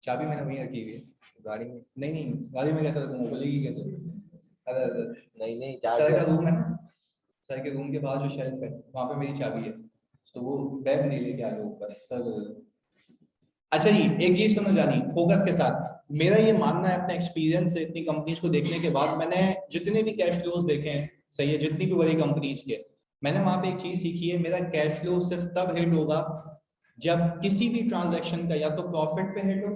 चाबी मैंने वहीं रखी हुई है गाड़ी में। नहीं नहीं, गाड़ी में कैसे रखूंगा, बोलेगी कैसे? अरे नहीं नहीं, सर का रूम है ना, सर के रूम के बाहर जो शेल्फ है वहां पे मेरी चाबी है, तो वो बैग नहीं लेके आ जाओ ऊपर सर को। अच्छा जी, एक चीज सुनो जानी, फोकस के साथ। मेरा ये मानना है अपने एक्सपीरियंस से, इतनी कंपनीज को देखने के बाद, मैंने जितने भी कैश फ्लोज देखे हैं, सही है, जितनी भी बड़ी कंपनीज के, मैंने वहां पे एक चीज सीखी है। मेरा कैश फ्लो सिर्फ तब हिट होगा जब किसी भी ट्रांजैक्शन का या तो प्रॉफिट पे हिट हो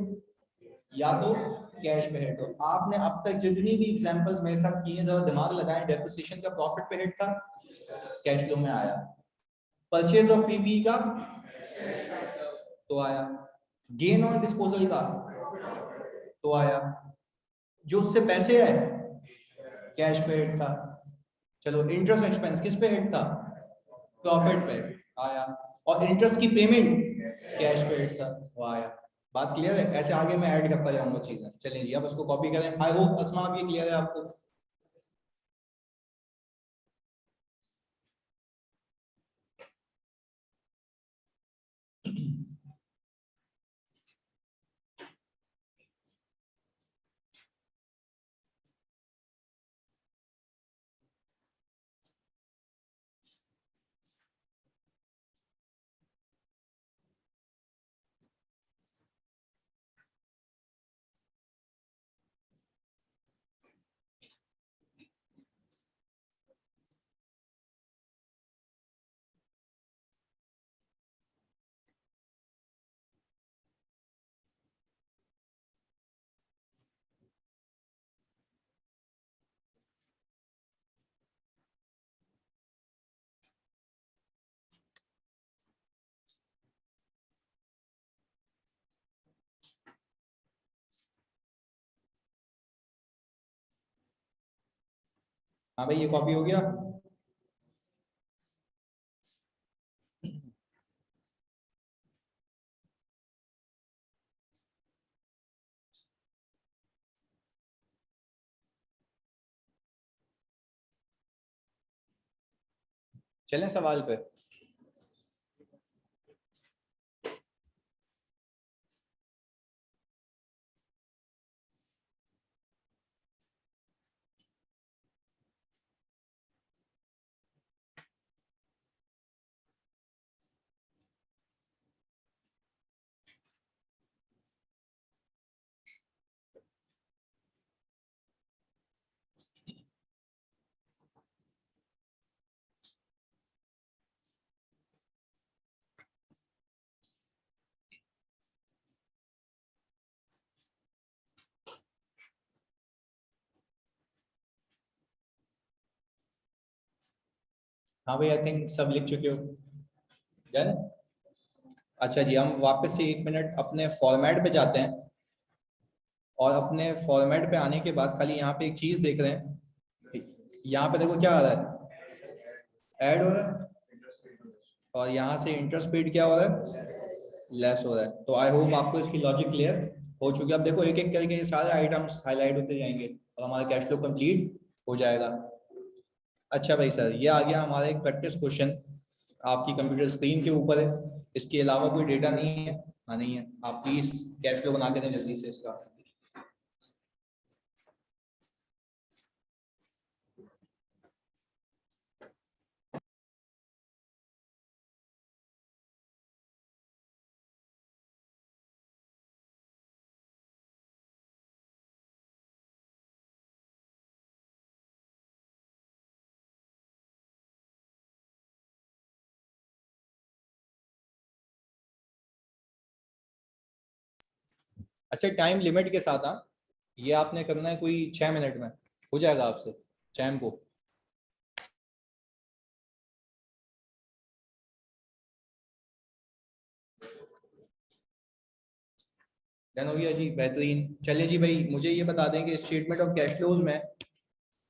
या तो कैश पे हिट हो। आपने अब तक जितनी भी एग्जांपल्स मेरे साथ किए, जरा दिमाग लगाएं। डेप्रिसिएशन का प्रॉफिट पे हिट था, कैश फ्लो में आया। परचेज ऑफ पीपी का तो आया, गेन ऑन डिस्पोजल का तो आया, जो उससे पैसे आए कैश पे हिट था। चलो, इंटरेस्ट एक्सपेंस किस पे हिट था? प्रॉफिट पे आया। और इंटरेस्ट की पेमेंट कैश पे हिट था, वो आया। बात क्लियर है? ऐसे आगे मैं ऐड करता जाऊंगा चीजें। चलिए जी, अब उसको कॉपी करें। आई होप अस्मा अब ये क्लियर है आपको। हाँ भाई, ये कॉपी हो गया। चलें सवाल पे। हाँ भाई, आई थिंक सब लिख चुके हो। डन। अच्छा जी, हम वापस से 1 मिनट अपने फॉर्मेट पे जाते हैं। और अपने फॉर्मेट पे आने के बाद खाली यहाँ पे एक चीज देख रहे हैं। यहाँ पे देखो क्या आ रहा है, ऐड हो रहा है, और यहाँ से इंटरेस्ट पेड क्या हो रहा है, लेस हो रहा है। तो आई होप आपको इसकी लॉजिक क्लियर हो चुकी है। अब देखो, एक एक करके ये सारे आइटम्स हाईलाइट होते जाएंगे और हमारा कैश फ्लो कंप्लीट हो जाएगा। अच्छा भाई सर, ये आ गया हमारा एक प्रैक्टिस क्वेश्चन, आपकी कंप्यूटर स्क्रीन के ऊपर है, इसके अलावा कोई डेटा नहीं है। हाँ नहीं है, आप प्लीज कैश फ्लो बना के दें जल्दी से इसका। अच्छा टाइम लिमिट के साथ, हाँ ये आपने करना है कोई 6 मिनट में हो जाएगा आपसे चैम को। डन हो गया जी, बेहतरीन। चलिए जी भाई, मुझे ये बता दें कि स्टेटमेंट ऑफ कैश फ्लोज में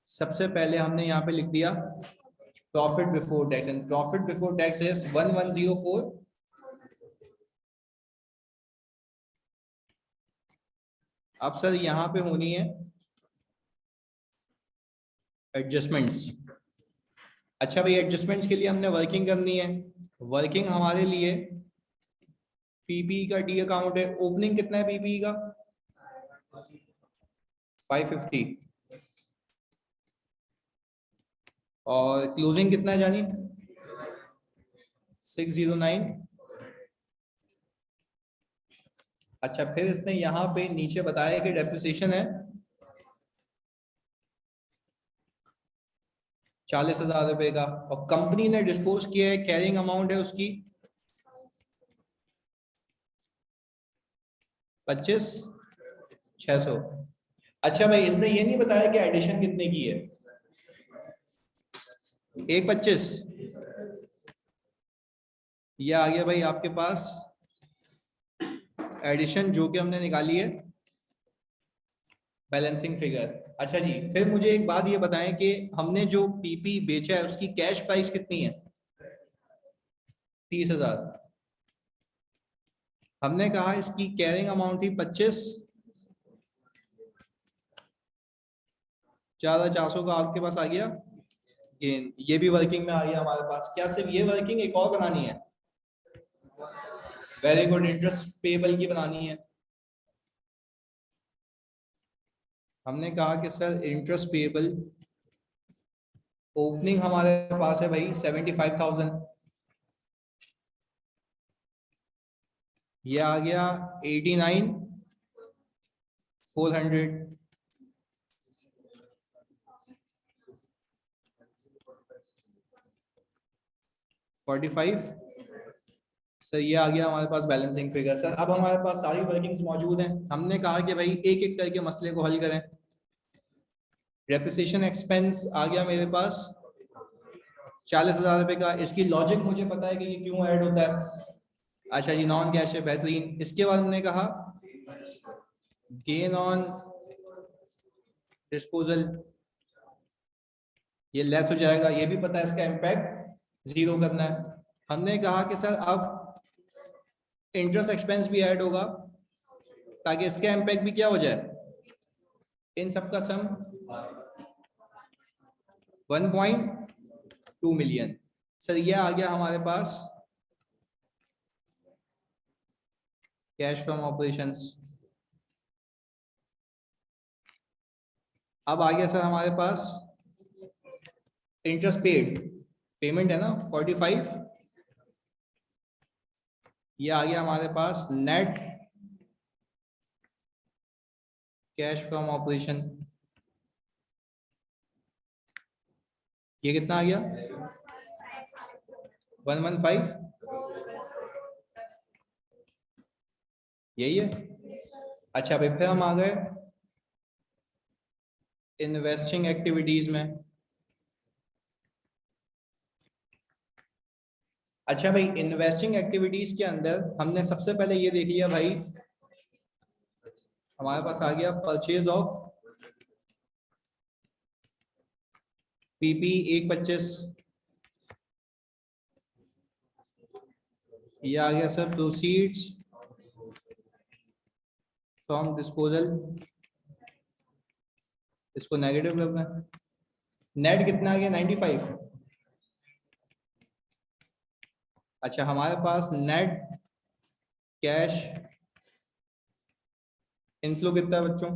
सबसे पहले हमने यहाँ पे लिख दिया profit before tax, and profit before tax is 1104। अब सर यहाँ पे होनी है एडजस्टमेंट्स। अच्छा भाई, एडजस्टमेंट्स के लिए हमने वर्किंग करनी है। वर्किंग हमारे लिए पीपी का डी अकाउंट है, ओपनिंग कितना है पीपी का 550, और क्लोजिंग कितना है जानी 609। अच्छा फिर इसने यहाँ पे नीचे बताया कि डेप्रिसिएशन है 40,000 रुपए का, और कंपनी ने डिस्पोज किया है, कैरिंग अमाउंट है उसकी 25,600। अच्छा भाई, इसने ये नहीं बताया कि एडिशन कितने की है, 1,25। ये आ गया भाई आपके पास एडिशन, जो कि हमने निकाली है बैलेंसिंग फिगर। अच्छा जी, फिर मुझे एक बात ये बताएं कि हमने जो पीपी बेचा है उसकी कैश प्राइस कितनी है 30,000। हमने कहा इसकी कैरिंग अमाउंट थी 25, 4,400 का आपके पास आ गया ये भी वर्किंग में आ गया हमारे पास। क्या सिर्फ ये वर्किंग, एक और बनानी है? वेरी गुड, इंटरेस्ट पेबल की बनानी है। हमने कहा कि सर इंटरेस्ट पेबल ओपनिंग हमारे पास है भाई 75,000, ये आ गया 89,400। सर ये आ गया हमारे पास बैलेंसिंग फिगर। सर अब हमारे पास सारी वर्किंग्स मौजूद हैं। हमने कहा कि भाई एक एक करके मसले को हल करें। डेप्रिसिएशन एक्सपेंस आ गया मेरे पास 40,000 रुपए का। इसकी लॉजिक मुझे पता है कि ये क्यों ऐड होता है। अच्छा जी, नॉन कैश है, बेहतरीन। इसके बाद हमने कहा गेन ऑन डिस्पोजल, ये लेस हो जाएगा, ये भी पता है इसका इम्पैक्ट 0 करना है। हमने कहा कि सर अब इंटरेस्ट एक्सपेंस भी ऐड होगा ताकि इसका इम्पैक्ट भी क्या हो जाए, इन सबका सम 1.2 मिलियन। सर ये आ गया हमारे पास कैश फ्रॉम ऑपरेशंस। अब आ गया सर हमारे पास इंटरेस्ट पेड, पेमेंट है ना 45, ये आ गया हमारे पास नेट कैश फ्रॉम ऑपरेशन। ये कितना आ गया 115, यही है। अच्छा भाई, फिर हम आ गए इन्वेस्टिंग एक्टिविटीज में। अच्छा भाई, इन्वेस्टिंग एक्टिविटीज के अंदर हमने सबसे पहले ये देख लिया भाई, हमारे पास आ गया परचेज ऑफ पीपी 1,25, ये आ गया सर प्रोसीड्स फ्रॉम डिस्पोजल, इसको नेगेटिव करना है। नेट कितना आ गया 95। अच्छा हमारे पास नेट कैश इनफ्लो कितना है बच्चों?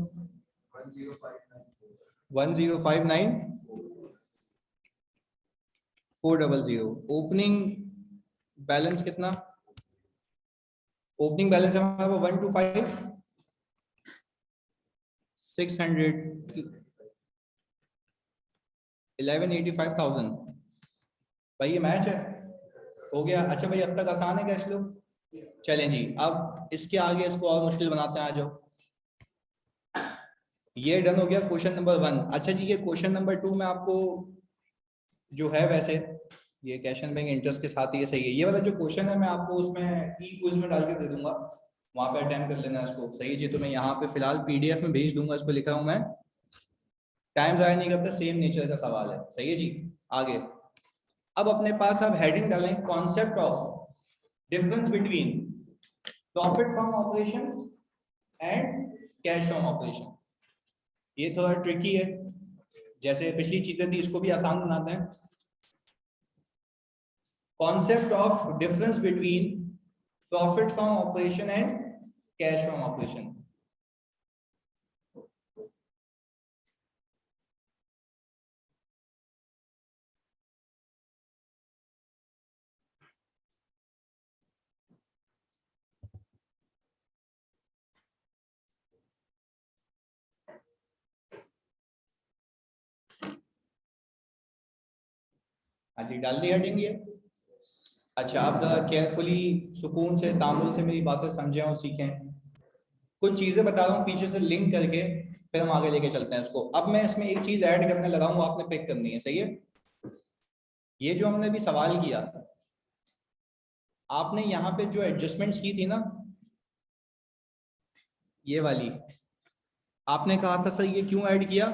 1059,400। ओपनिंग बैलेंस कितना? ओपनिंग बैलेंस हमारा 125,600 1185,000। भाई ये मैच है, हो गया। अच्छा भाई अब तक आसान है कैश लो। चलें जी, अब इसके आगे इसको और मुश्किल बनाते हैं, आ जाओ। ये डन हो गया क्वेश्चन नंबर 1। अच्छा जी, ये क्वेश्चन नंबर 2 में आपको जो है, वैसे ये कैश एंड बैंक इंटरेस्ट के साथ ही ये सही है। ये वाला जो क्वेश्चन है मैं आपको उसमें ई क्विज में डाल के दे दूंगा, वहां पे अटेम्प्ट कर लेना इसको। सही है जी, तो मैं यहाँ पे फिलहाल पीडीएफ में भेज दूंगा, इसको लिखा हूँ मैं। टाइम ज़ाया नहीं करता, सेम नेचर का सवाल है। सही है जी, आगे। अब अपने पास अब हेडिंग डालें, concept of difference between profit from operation and cash from operation. ये थोड़ा ट्रिकी है, जैसे पिछली चीजें थी इसको भी आसान बनाते हैं। Concept of difference between profit from operation and cash from operation. हाँ जी, डाल दी हेडिंग ये। अच्छा, आप जरा केयरफुली सुकून से तामुल से मेरी बातें समझें और सीखें। कुछ चीजें बता रहा हूँ पीछे से लिंक करके, फिर हम आगे लेके चलते हैं इसको। अब मैं इसमें एक चीज ऐड करने लगा हूँ, आपने पिक करनी है। सही है, ये जो हमने अभी सवाल किया, आपने यहाँ पे जो एडजस्टमेंट्स की थी ना, ये वाली, आपने कहा था सर ये क्यों ऐड किया?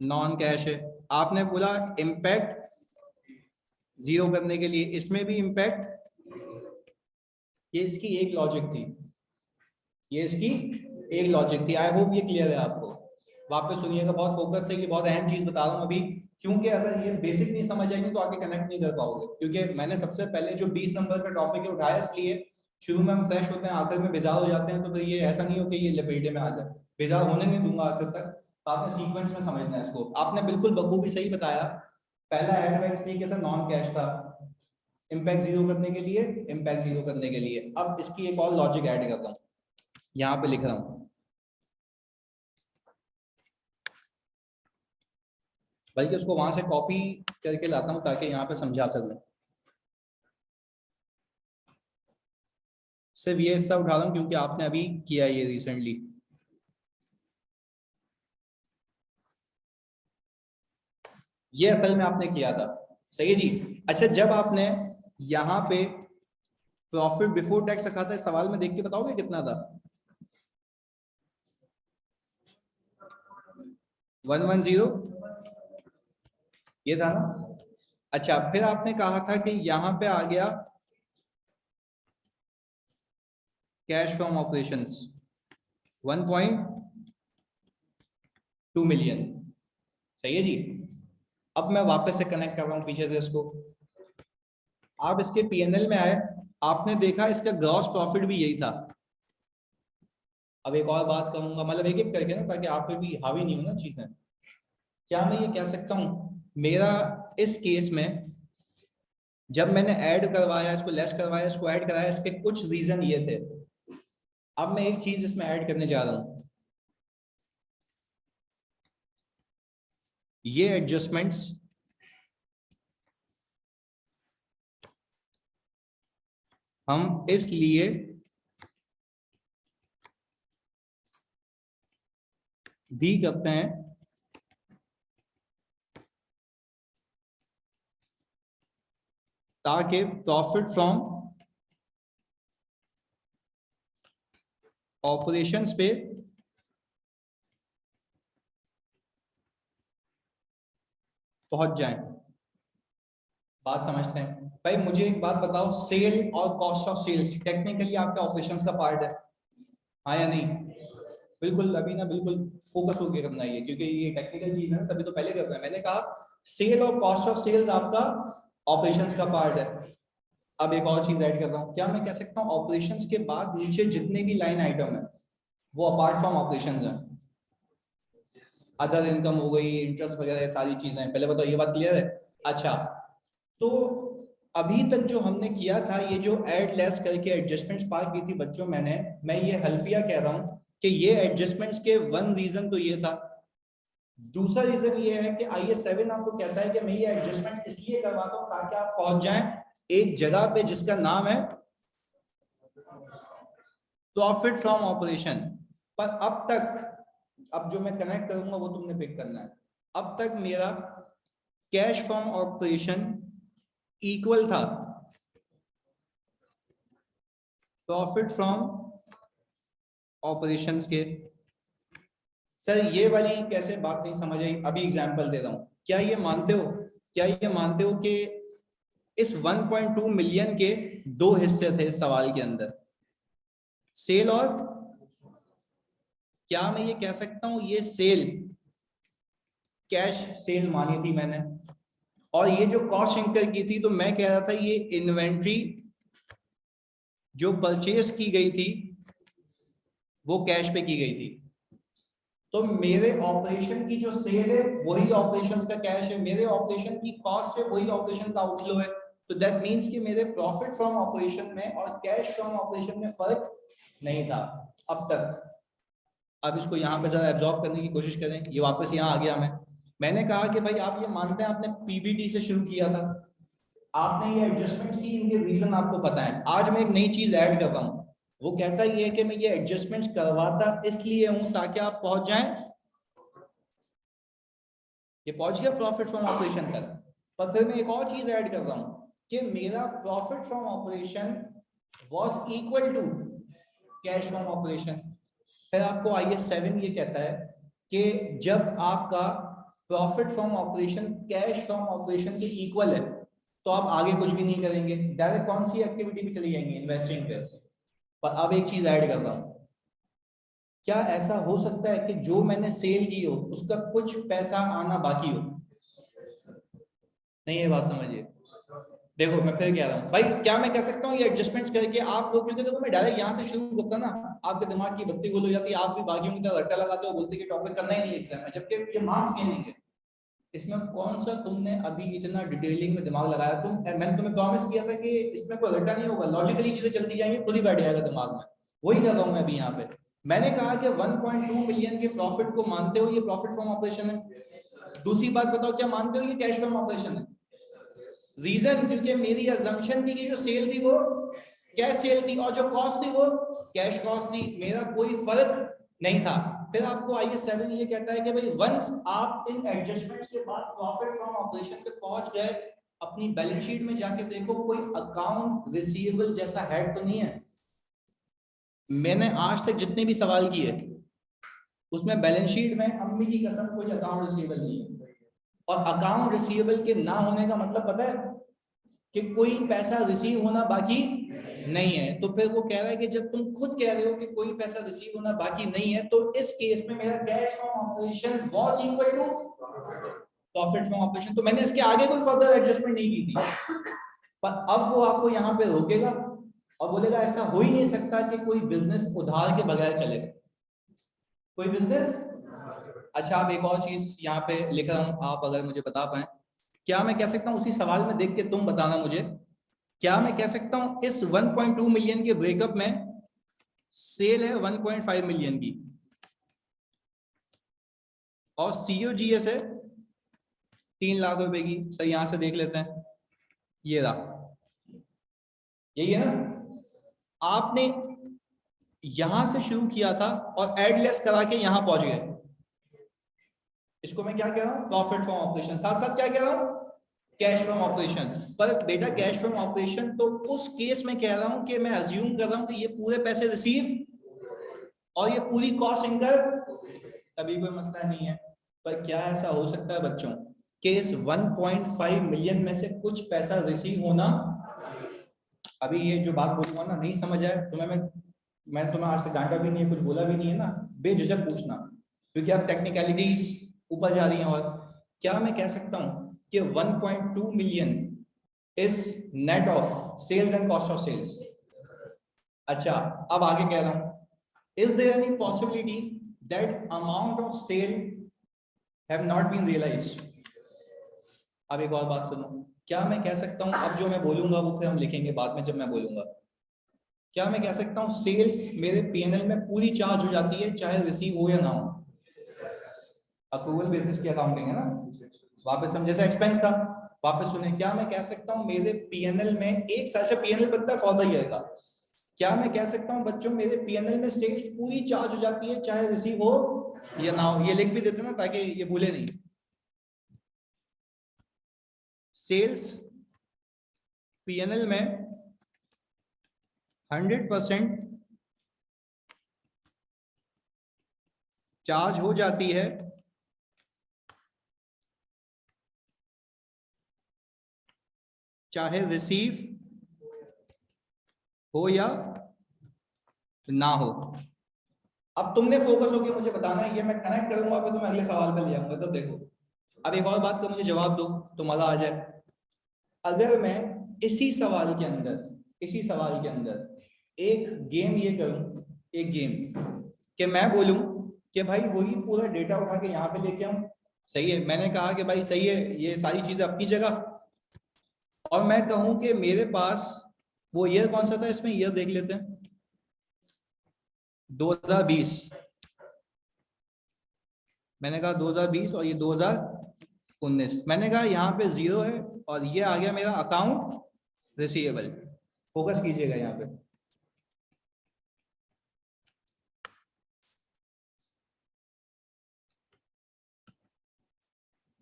नॉन कैश है। आपने बोला इम्पैक्ट जीरो करने के लिए, इसमें भी इम्पैक्ट। ये इसकी एक लॉजिक थी, ये इसकी एक लॉजिक थी। आई होप ये क्लियर है आपको। वापस सुनिएगा बहुत फोकस से, ये बहुत अहम चीज बता रहा हूँ अभी, क्योंकि अगर ये बेसिक नहीं समझ आएगी तो आगे कनेक्ट नहीं कर पाओगे। क्योंकि मैंने सबसे पहले जो 20 नंबर का टॉपिक है उठाया इसलिए, शुरू में हम फ्रेश होते हैं, आखिर में बेजार हो जाते हैं, तो फिर ये ऐसा नहीं हो कि ये लपेटे में आ जाए। बेजार होने नहीं दूंगा आखिर तक, तो आपने सीक्वेंस में समझना है इसको। आपने बिल्कुल बखूबी सही बताया। पहला एड बैक इसलिए था, नॉन कैश था, इम्पैक्ट जीरो करने के लिए, इम्पैक्ट जीरो करने के लिए। अब इसकी एक और लॉजिक ऐड करता हूँ, यहाँ पे लिख रहा हूँ, बल्कि उसको वहां से कॉपी करके लाता हूँ ताकि यहाँ पे समझा सकूं। सिर्फ ये हिस्सा उठा रहा हूँ क्योंकि आपने अभी किया ये रिसेंटली। ये असल में आपने किया था। सही है जी। अच्छा, जब आपने यहाँ पे प्रॉफिट बिफोर टैक्स रखा था, सवाल में देख के बताओगे कितना था? 110 ये था ना। अच्छा, फिर आपने कहा था कि यहाँ पे आ गया कैश फ्रॉम ऑपरेशंस 1.2 मिलियन। सही है जी। अब मैं वापस से कनेक्ट कर रहा हूं पीछे से इसको। आप इसके पीएनएल में आए, आपने देखा इसका ग्रॉस प्रॉफिट भी यही था। अब एक और बात कहूंगा, मतलब एक एक करके ना, ताकि आप पे भी हावी नहीं हो ना चीजें। क्या मैं ये कह सकता हूं, मेरा इस केस में जब मैंने ऐड करवाया, इसको लेस करवाया, इसको ऐड कराया, इसके कुछ रीजन ये थे। अब मैं एक चीज इसमें ऐड करने जा रहा हूं, ये एडजस्टमेंट्स हम इसलिए भी करते हैं ताकि प्रॉफिट फ्रॉम ऑपरेशंस पे पहुंच जाएं। बात समझते हैं भाई? मुझे एक बात बताओ, सेल और कॉस्ट ऑफ सेल्स टेक्निकली आपके ऑपरेशंस का पार्ट है, हाँ या नहीं? बिल्कुल, अभी ना बिल्कुल फोकस होकर करना है, क्योंकि ये टेक्निकल चीज है ना, तभी तो पहले करना है। मैंने कहा सेल और कॉस्ट ऑफ सेल्स आपका ऑपरेशंस का पार्ट है। अब एक और चीज ऐड कर रहा हूं, क्या मैं कह सकता हूं ऑपरेशंस के बाद नीचे जितने भी लाइन आइटम है वो अपार्ट फ्रॉम ऑपरेशंस हैं, अदर इनकम हो गई, इंटरेस्ट वगैरह सारी चीजें। पहले बताओ ये बात क्लियर है? अच्छा, तो अभी तक जो हमने किया था, ये जो ऐड लेस करके एडजस्टमेंट्स पार की थी बच्चों मैंने, मैं ये हल्फिया कह रहा हूं कि ये एडजस्टमेंट्स के वन रीजन तो ये था। दूसरा रीजन ये है कि IAS 7 आपको कहता है कि मैं ये एडजस्टमेंट इसलिए करवाता हूं ताकि आप पहुंच जाएं एक जगह पे जिसका नाम है प्रॉफिट फ्रॉम ऑपरेशन। पर अब तक, अब जो मैं कनेक्ट करूंगा वो तुमने पिक करना है, अब तक मेरा कैश फ्रॉम ऑपरेशन इक्वल था प्रॉफिट फ्रॉम ऑपरेशंस के। सर ये वाली कैसे बात नहीं समझ आई, अभी एग्जांपल दे रहा हूं। क्या ये मानते हो, क्या ये मानते हो कि इस 1.2 मिलियन के दो हिस्से थे इस सवाल के अंदर, सेल और, क्या मैं ये कह सकता हूं ये सेल, कैश सेल मानी थी मैंने, और ये जो कॉस्ट इंकर की थी तो मैं कह रहा था ये इन्वेंट्री जो परचेज की गई थी वो कैश पे की गई थी। तो मेरे ऑपरेशन की जो सेल है वही ऑपरेशंस का कैश है, मेरे ऑपरेशन की कॉस्ट है वही ऑपरेशन का आउटफ्लो है। तो दैट मींस कि मेरे प्रॉफिट फ्रॉम ऑपरेशन में और कैश फ्रॉम ऑपरेशन में फर्क नहीं था अब तक। अब इसको यहाँ पे जरा एब्जॉर्ब करने की कोशिश करें, ये वापस यहाँ आ गया। मैंने कहा कि भाई आप ये मानते हैं आपने पीबीटी से शुरू किया था, आपने ये एडजस्टमेंट्स की, इनके रीजन आपको पता है। आज मैं एक नई चीज ऐड कर रहा हूं, वो कहता ये है कि मैं ये एडजस्टमेंट्स करवाता इसलिए हूं ताकि आप पहुंच जाएं, ये पहुंच गया प्रॉफिट फ्रॉम ऑपरेशन तक। पर फिर मैं एक और चीज ऐड कर रहा हूं कि मेरा profit from operation was equal to cash from operation. फिर आपको IAS 7 ये कहता है कि जब आपका profit from operation cash from operation के इक्वल है तो आप आगे कुछ भी नहीं करेंगे, डायरेक्ट कौन सी एक्टिविटी पे चली जाएंगे, इन्वेस्टिंग पे। पर अब एक चीज ऐड कर रहा हूं, क्या ऐसा हो सकता है कि जो मैंने सेल की हो उसका कुछ पैसा आना बाकी हो? नहीं है बात समझिए। देखो मैं फिर कह रहा हूँ भाई, क्या मैं कह सकता हूँ ये एडजस्टमेंट्स करके आप लोग, क्योंकि देखो मैं डायरेक्ट यहाँ से शुरू करता ना, आपके दिमाग की बत्ती गुल हो जाती है, आप भी बागियों की तरह रट्टा लगाते हो, बोलते कि टॉपिक करना ही नहीं एग्जाम में, जबकि ये मार्क्स गेनिंग है। इसमें कौन सा तुमने अभी इतना डिटेलिंग में दिमाग लगाया? मैंने तुम्हें प्रॉमिस किया था कि इसमें कोई रट्टा नहीं होगा, लॉजिकली चीजें चलती जाएंगी, खुद ही बैठ जाएगा दिमाग में। वही कर रहा हूँ मैं अभी यहाँ पे। मैंने कहा कि 1.2 मिलियन के प्रॉफिट को मानते हो ये प्रॉफिट फ्रॉम ऑपरेशन है। दूसरी बात बताओ, क्या मानते हो ये कैश फ्रॉम ऑपरेशन है? रीजन, क्योंकि मेरी अजम्पशन थी कि जो सेल थी वो कैश सेल थी और जो कॉस्ट थी वो कैश कॉस्ट थी, मेरा कोई फर्क नहीं था। फिर आपको IAS 7 ये कहता है कि भाई वंस आप इन एडजस्टमेंट्स के बाद प्रॉफिट फ्रॉम ऑपरेशन पे पहुंच गए, अपनी बैलेंस शीट में जाके देखो कोई अकाउंट रिसीवेबल जैसा हेड तो नहीं है। मैंने आज तक जितने भी सवाल किए उसमें बैलेंस शीट में अम्मी की कसम कोई अकाउंट रिसीवेबल नहीं है। और अकाउंट रिसीवेबल के ना होने का मतलब पता है कि कोई पैसा रिसीव होना बाकी नहीं है। तो फिर वो कह रहा है कि जब तुम खुद कह रहे हो कि कोई पैसा रिसीव होना बाकी नहीं है, तो इस केस में मेरा cash from operation was equal to profit from operation. तो मैंने इसके आगे कोई फर्दर एडजस्टमेंट नहीं की थी। पर अब वो आपको यहाँ पे रोकेगा और बोलेगा ऐसा हो ही नहीं सकता कि कोई बिजनेस उधार के बगैर चलेगा, कोई बिजनेस। अच्छा, आप एक और चीज यहाँ पे लिख रहा हूं, आप अगर मुझे बता पाए, क्या मैं कह सकता हूं उसी सवाल में देख के तुम बताना मुझे, क्या मैं कह सकता हूं इस 1.2 मिलियन के ब्रेकअप में सेल है 1.5 मिलियन की और COGS है 3 लाख रुपए की। सर यहां से देख लेते हैं, ये रहा, यही है ना। आपने यहां से शुरू किया था और एडलेस करा के यहां पहुंच गए। इसको मैं क्या कह रहा हूं, प्रॉफिट फ्रॉम ऑपरेशन। साथ साथ क्या कह रहा हूं, कैश फ्रॉम ऑपरेशन। पर बेटा कैश फ्रॉम ऑपरेशन तो उस केस में कह रहा हूं कि मैं अज्यूम कर रहा हूं कि ये पूरे पैसे रिसीव और ये पूरी कॉस्ट इनकर, तभी कोई मसला नहीं है। पर क्या ऐसा हो सकता है बच्चों कि इस 1.5 मिलियन में से कुछ पैसा रिसीव होना, अभी ये जो बात बोलूंगा ना नहीं समझ आए तो मैं तुम्हें आज तक डांटा भी नहीं है, कुछ बोला भी नहीं है ना, बेझिझक पूछना, क्योंकि आप टेक्निकलिटीज ऊपर जा रही हैं। और क्या मैं कह सकता हूं कि 1.2 million is net of sales and cost of sales. अच्छा, अब आगे कह रहा हूं, is there any possibility that amount of sale have not been realised. अब एक और बात सुनो, क्या मैं कह सकता हूं, अब जो मैं बोलूंगा वो फिर हम लिखेंगे बाद में जब मैं बोलूंगा, क्या मैं कह सकता हूं सेल्स मेरे पीएनएल में पूरी चार्ज हो जाती है चाहे रिसीव हो या ना हो? अक्रूवल बेसिस की अकाउंटिंग है ना, वापस समझे, जैसे एक्सपेंस था, वापस सुने, क्या मैं कह सकता हूं मेरे पीएनएल में एक साल से पीएनएल बनता है फॉर द ईयर का, क्या मैं कह सकता हूं बच्चों मेरे पीएनएल में सेल्स पूरी चार्ज हो जाती है चाहे रिसीव हो या ना हो? ये लिख भी देते ना ताकि ये भूले नहीं। सेल्स पीएनएल में 100% चार्ज हो जाती है चाहे रिसीव हो या ना हो। अब तुमने फोकस होकर मुझे बताना है, ये मैं कनेक्ट करूंगा फिर तुम्हें अगले सवाल पे ले जाऊंगा। तो देखो, अब एक और बात का मुझे जवाब दो तो मजा आ जाए। अगर मैं इसी सवाल के अंदर एक गेम ये करूं, एक गेम कि मैं बोलूं कि भाई वही पूरा डेटा उठा के यहाँ पे लेके आऊं, सही है, मैंने कहा कि भाई सही है ये सारी चीजें अपनी जगह, और मैं कहूं कि मेरे पास वो ईयर कौन सा था, इसमें ईयर देख लेते हैं 2020, मैंने कहा 2020 और ये 2019, मैंने कहा यहाँ पे 0 है और ये आ गया मेरा अकाउंट रिसीवेबल। फोकस कीजिएगा यहाँ पे,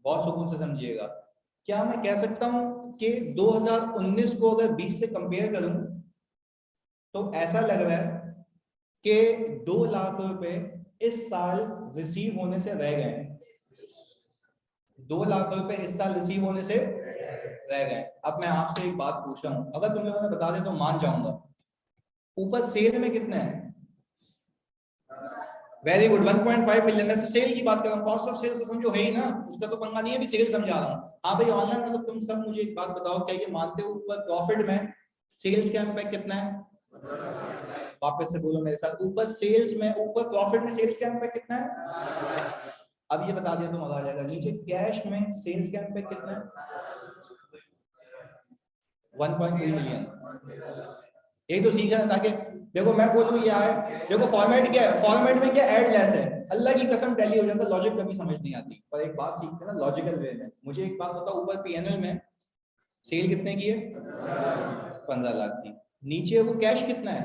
बहुत सुकून से समझिएगा। क्या मैं कह सकता हूं कि 2019 को अगर 20 से कंपेयर करूं तो ऐसा लग रहा है कि 2 लाख रुपए इस साल रिसीव होने से रह गए, 2 लाख रुपए इस साल रिसीव होने से रह गए। अब मैं आपसे एक बात पूछ रहा हूं, अगर तुम लोगों ने बता दें तो मान जाऊंगा, ऊपर सेल में कितने हैं? Very good, 1.5 million. मैं सेल की बात कर रहा हूं, कॉस्ट ऑफ सेल्स तो समझो है ही ना, उसका तो पंगा नहीं है, भी सेल समझा रहा हूं। हाँ भाई ऑनलाइन मतलब तुम सब मुझे एक बात बताओ, क्या ये मानते हो ऊपर प्रॉफिट में सेल्स का इम्पैक्ट कितना है? वापस से बोलो मेरे साथ, ऊपर सेल्स में, ऊपर प्रॉफिट में सेल्स का इम्पैक्ट कितना है? अब ये बता दिया तो मजा आ जाएगा। नीचे कैश में सेल्स का इम्पैक्ट कितना है? 1.3 मिलियन। एक तो सीखा ताकि देखो मैं बोलूं ये आए, देखो फॉर्मेट क्या है, फॉर्मेट में क्या ऐड लेस है, अल्लाह की कसम टैली हो जाता, लॉजिक कभी समझ नहीं आती। पर एक बात सीखते हैं ना लॉजिकल वे में। मुझे एक बात बताओ, ऊपर पीएनएल में सेल कितने की है? 15 लाख की। नीचे वो कैश कितना है?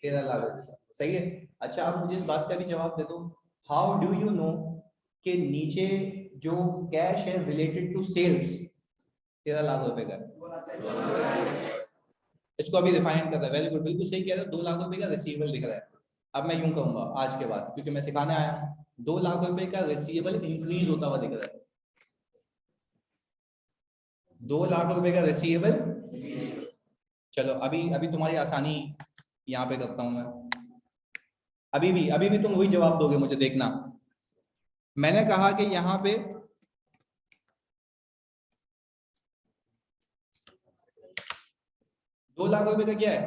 13 लाख। सही है। अच्छा आप मुझे इस बात का भी जवाब दे दो, हाउ डू यू नो कि नीचे जो कैश है रिलेटेड टू सेल्स 13 लाख रुपए का, इसको अभी रिफाइन कर रहा है। वेरी गुड, बिल्कुल सही कह रहे हो, 2 लाख रुपए का रिसीवेबल दिख रहा है। अब मैं यूं कहूंगा आज के बाद, क्योंकि मैं सिखाने आया हूं, 2 लाख रुपए का रिसीवेबल इंक्रीज होता हुआ दिख रहा है। 2 लाख रुपए का रिसीवेबल, चलो अभी अभी तुम्हारी आसानी यहाँ पे करता हूं मैं। अभी भी तुम वही जवाब दोगे मुझे, देखना। मैंने कहा कि यहाँ पे 2 लाख रुपए का क्या है,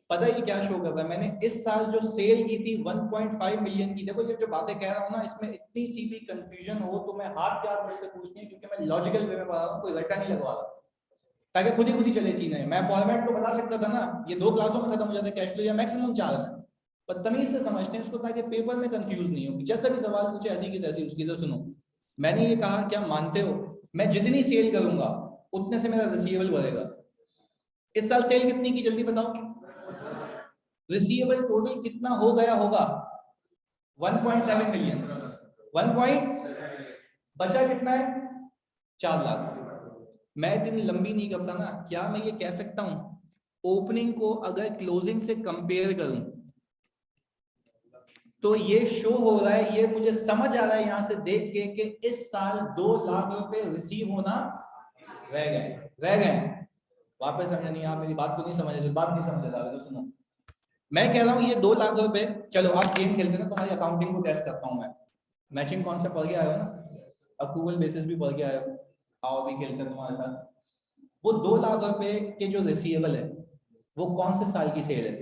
पता है ये क्या शो कर रहा है? मैंने इस साल जो सेल की थी 1.5 मिलियन की। देखो ये जो बातें कह रहा हूँ ना, इसमें इतनी सी भी कंफ्यूजन हो तो मैं हाथ क्या मुझसे पूछनी है, क्योंकि मैं लॉजिकल वे में बता रहा हूँ, कोई रट्टा नहीं लगवा रहा, ताकि खुद ही चले चीजें। मैं फॉर्मेट तो बता सकता था ना, ये 2 क्लासों में खत्म हो जाता कैश फ्लो, या मैक्सिमम 4 में, पर तमीज से समझते हैं इसको ताकि पेपर में कंफ्यूज नहीं हो। जैसा भी सवाल पूछे ऐसी की तैसी उसकी। तो सुनो, मैंने ये कहा क्या मानते हो मैं जितनी सेल करूंगा उतने से मेरा रिसीवेबल बढ़ेगा? इस साल सेल कितनी की जल्दी बताओ, रिसीवेबल टोटल कितना हो गया होगा? 1.7 मिलियन। 1 बचा कितना है? 4 लाख। मैं इतनी लंबी नहीं करता ना, क्या मैं ये कह सकता हूं ओपनिंग को अगर क्लोजिंग से कंपेयर करूं तो ये शो हो रहा है, ये मुझे समझ आ रहा है यहां से देख के कि इस साल 2 लाख रुपए रिसीव होना रह गए। वापस समझा नहीं, आप मेरी बात को नहीं समझे, सिर्फ बात नहीं समझ रहा। तो सुनो, मैं कह रहा हूं ये 2 लाख रुपए, चलो आप गेम खेलते ना, तुम्हारी अकाउंटिंग को टेस्ट करता हूं मैं। मैचिंग कॉन्सेप्ट पढ़ के आए हो ना, अप्रूवल बेसिस भी पढ़ के आए हो, आओ भी खेलते हैं तुम्हारे साथ। वो 2 लाख रुपए के जो रिसीवेबल है वो कौन से साल की सेल है?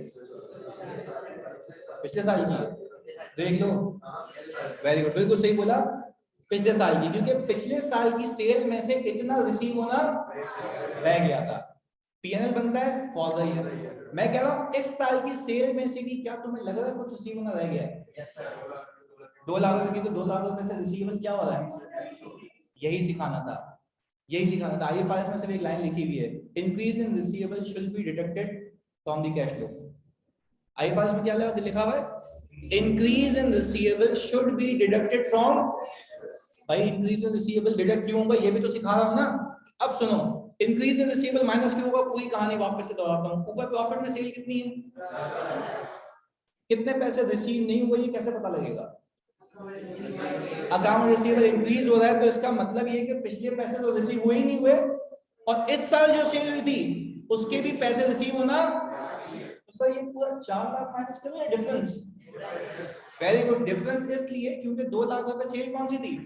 पिछले साल की है, देख लो। वेरी गुड, बिल्कुल सही बोला, पिछले साल की, क्योंकि पिछले साल की सेल में से इतना रिसीव होना रह गया था। पीएनएल बनता है फॉर द ईयर। मैं कह रहा हूं इस साल की सेल में से भी क्या तुम्हें लग रहा है कुछ रिसीव होना रह गया है? 2 लाख रुपए की, तो 2 लाख रुपए से रिसीवेबल क्या हो रहा है? यही सिखाना था, यही सिखाना था। आईएफआरएस में सिर्फ एक लाइन लिखी हुई है, increase in receivable should be deducted from the cash flow. IFRS में क्या लिखा हुआ है? Increase in receivable should be deducted from. भाई इंक्रीज इन रिसीवेबल डिडक्ट क्यों होगा ये भी तो सिखा रहा हूं ना। अब सुनो, इंक्रीज इन रिसीवेबल माइनस क्यों होगा, पूरी कहानी वापस से दोहराता हूं। ऊपर प्रॉफिट में सेल कितनी है, कितने पैसे रिसीव नहीं हुए, ये कैसे पता लगेगा? अकाउंट रिसीवेबल इंक्रीज हो रहा है तो इसका मतलब ये है कि पिछले पैसे तो रिसीव हुए ही नहीं हुए, और इस साल जो सेल हुई थी उसके भी पैसे रिसीव होना। तो सर ये पूरा 4 लाख माइनस करो या डिफरेंस? वेरी गुड, डिफरेंस इसलिए क्योंकि 2 लाख रुपए सेल कौन सी थी,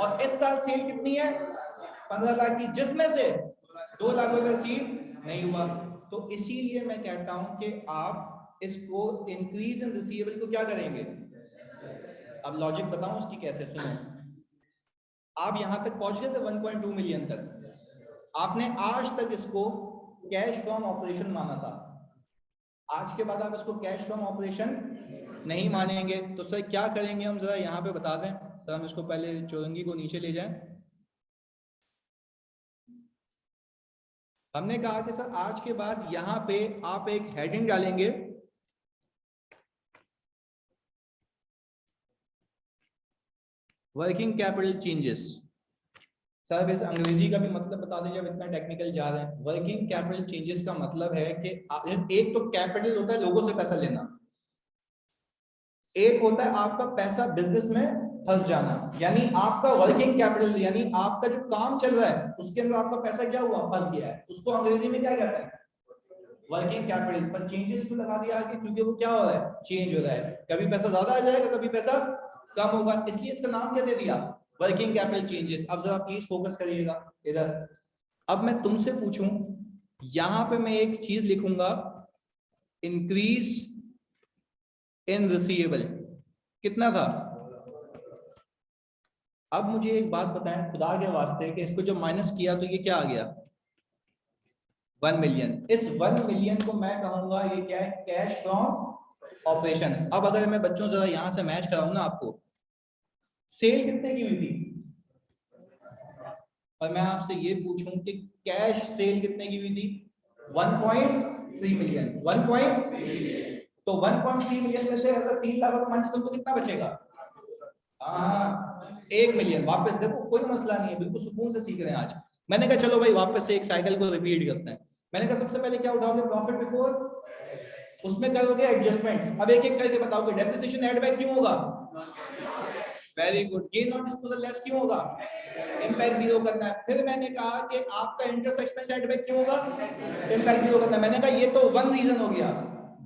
और इस साल सेल कितनी है? 15 लाख की, जिसमें से 2 लाख रुपए रिसीव नहीं हुआ। तो इसीलिए मैं कहता हूं कि आप इसको इंक्रीज इन रिसीवेबल को क्या करेंगे? अब लॉजिक बताऊं उसकी कैसे, सुनो। आप यहां तक पहुंच गए थे 1.2 मिलियन तक, आपने आज तक इसको कैश फ्रॉम ऑपरेशन माना था। आज के बाद आप इसको कैश फ्रॉम ऑपरेशन नहीं मानेंगे, तो सर क्या करेंगे हम, जरा यहाँ पे बता दें। सर हम इसको पहले चौरंगी को नीचे ले जाएं। हमने कहा कि सर आज के बाद यहाँ पे आप एक हेडिंग डालेंगे, वर्किंग कैपिटल चेंजेस। सर इस अंग्रेजी का भी मतलब बता दें जब इतना टेक्निकल जा रहे हैं। वर्किंग कैपिटल चेंजेस का मतलब है कि एक तो कैपिटल होता है लोगों से पैसा लेना, एक होता है आपका पैसा बिजनेस में फंस जाना, यानी आपका वर्किंग कैपिटल, यानी आपका जो काम चल रहा है उसके अंदर आपका पैसा क्या हुआ, फंस गया है। उसको अंग्रेजी में क्या कहते हैं, वर्किंग कैपिटल। पर चेंजेस क्यों लगा दिया आगे, क्योंकि वो क्या हो रहा है, चेंज हो रहा है। कभी पैसा ज्यादा आ जाएगा, कभी पैसा कम होगा, इसलिए इसका नाम क्या दे दिया, वर्किंग कैपिटल चेंजेस। अब जरा प्लीज फोकस करिएगा इधर। अब मैं तुमसे पूछूं, यहां पे मैं एक चीज लिखूंगा, इंक्रीज इन रिसीवेबल कितना था। अब मुझे एक बात बताएं खुदा के वास्ते कि इसको जो माइनस किया तो ये क्या आ गया, 1 मिलियन। इस 1 मिलियन को मैं कहूंगा ये क्या है, कैश फ्रॉम ऑपरेशन। अब अगर मैं बच्चों जरा यहां से मैच कराऊं ना आपको, सेल कितने की हुई थी, और मैं आपसे ये पूछूं कि कैश सेल कितने की हुई थी, 1.3 मिलियन। 1. तो 1.3 मिलियन में से अगर 3 लाख रुपए माइनस करूं तो कितना बचेगा, हाँ 1 मिलियन। वापस देखो कोई मसला नहीं है, बिल्कुल सुकून से सीख रहे हैं आज। मैंने कहा चलो भाई वापस से एक साइकिल को रिपीट करते हैं। मैंने कहा सबसे पहले क्या उठाओगे, प्रॉफिट बिफोर, उसमें करोगे एडजस्टमेंट्स। अब एक एक करके बताओगे, डेप्रिसिएशन एड बैक क्यों होगा, very good. Gain on disposal less क्यों होगा, इंपैक्ट जीरो करना है। फिर मैंने कहा कि आपका इंटरेस्ट एक्सपेंस एड बैक क्यों होगा, इंपैक्ट जीरो करना है। मैंने कहा ये तो वन रीजन हो गया।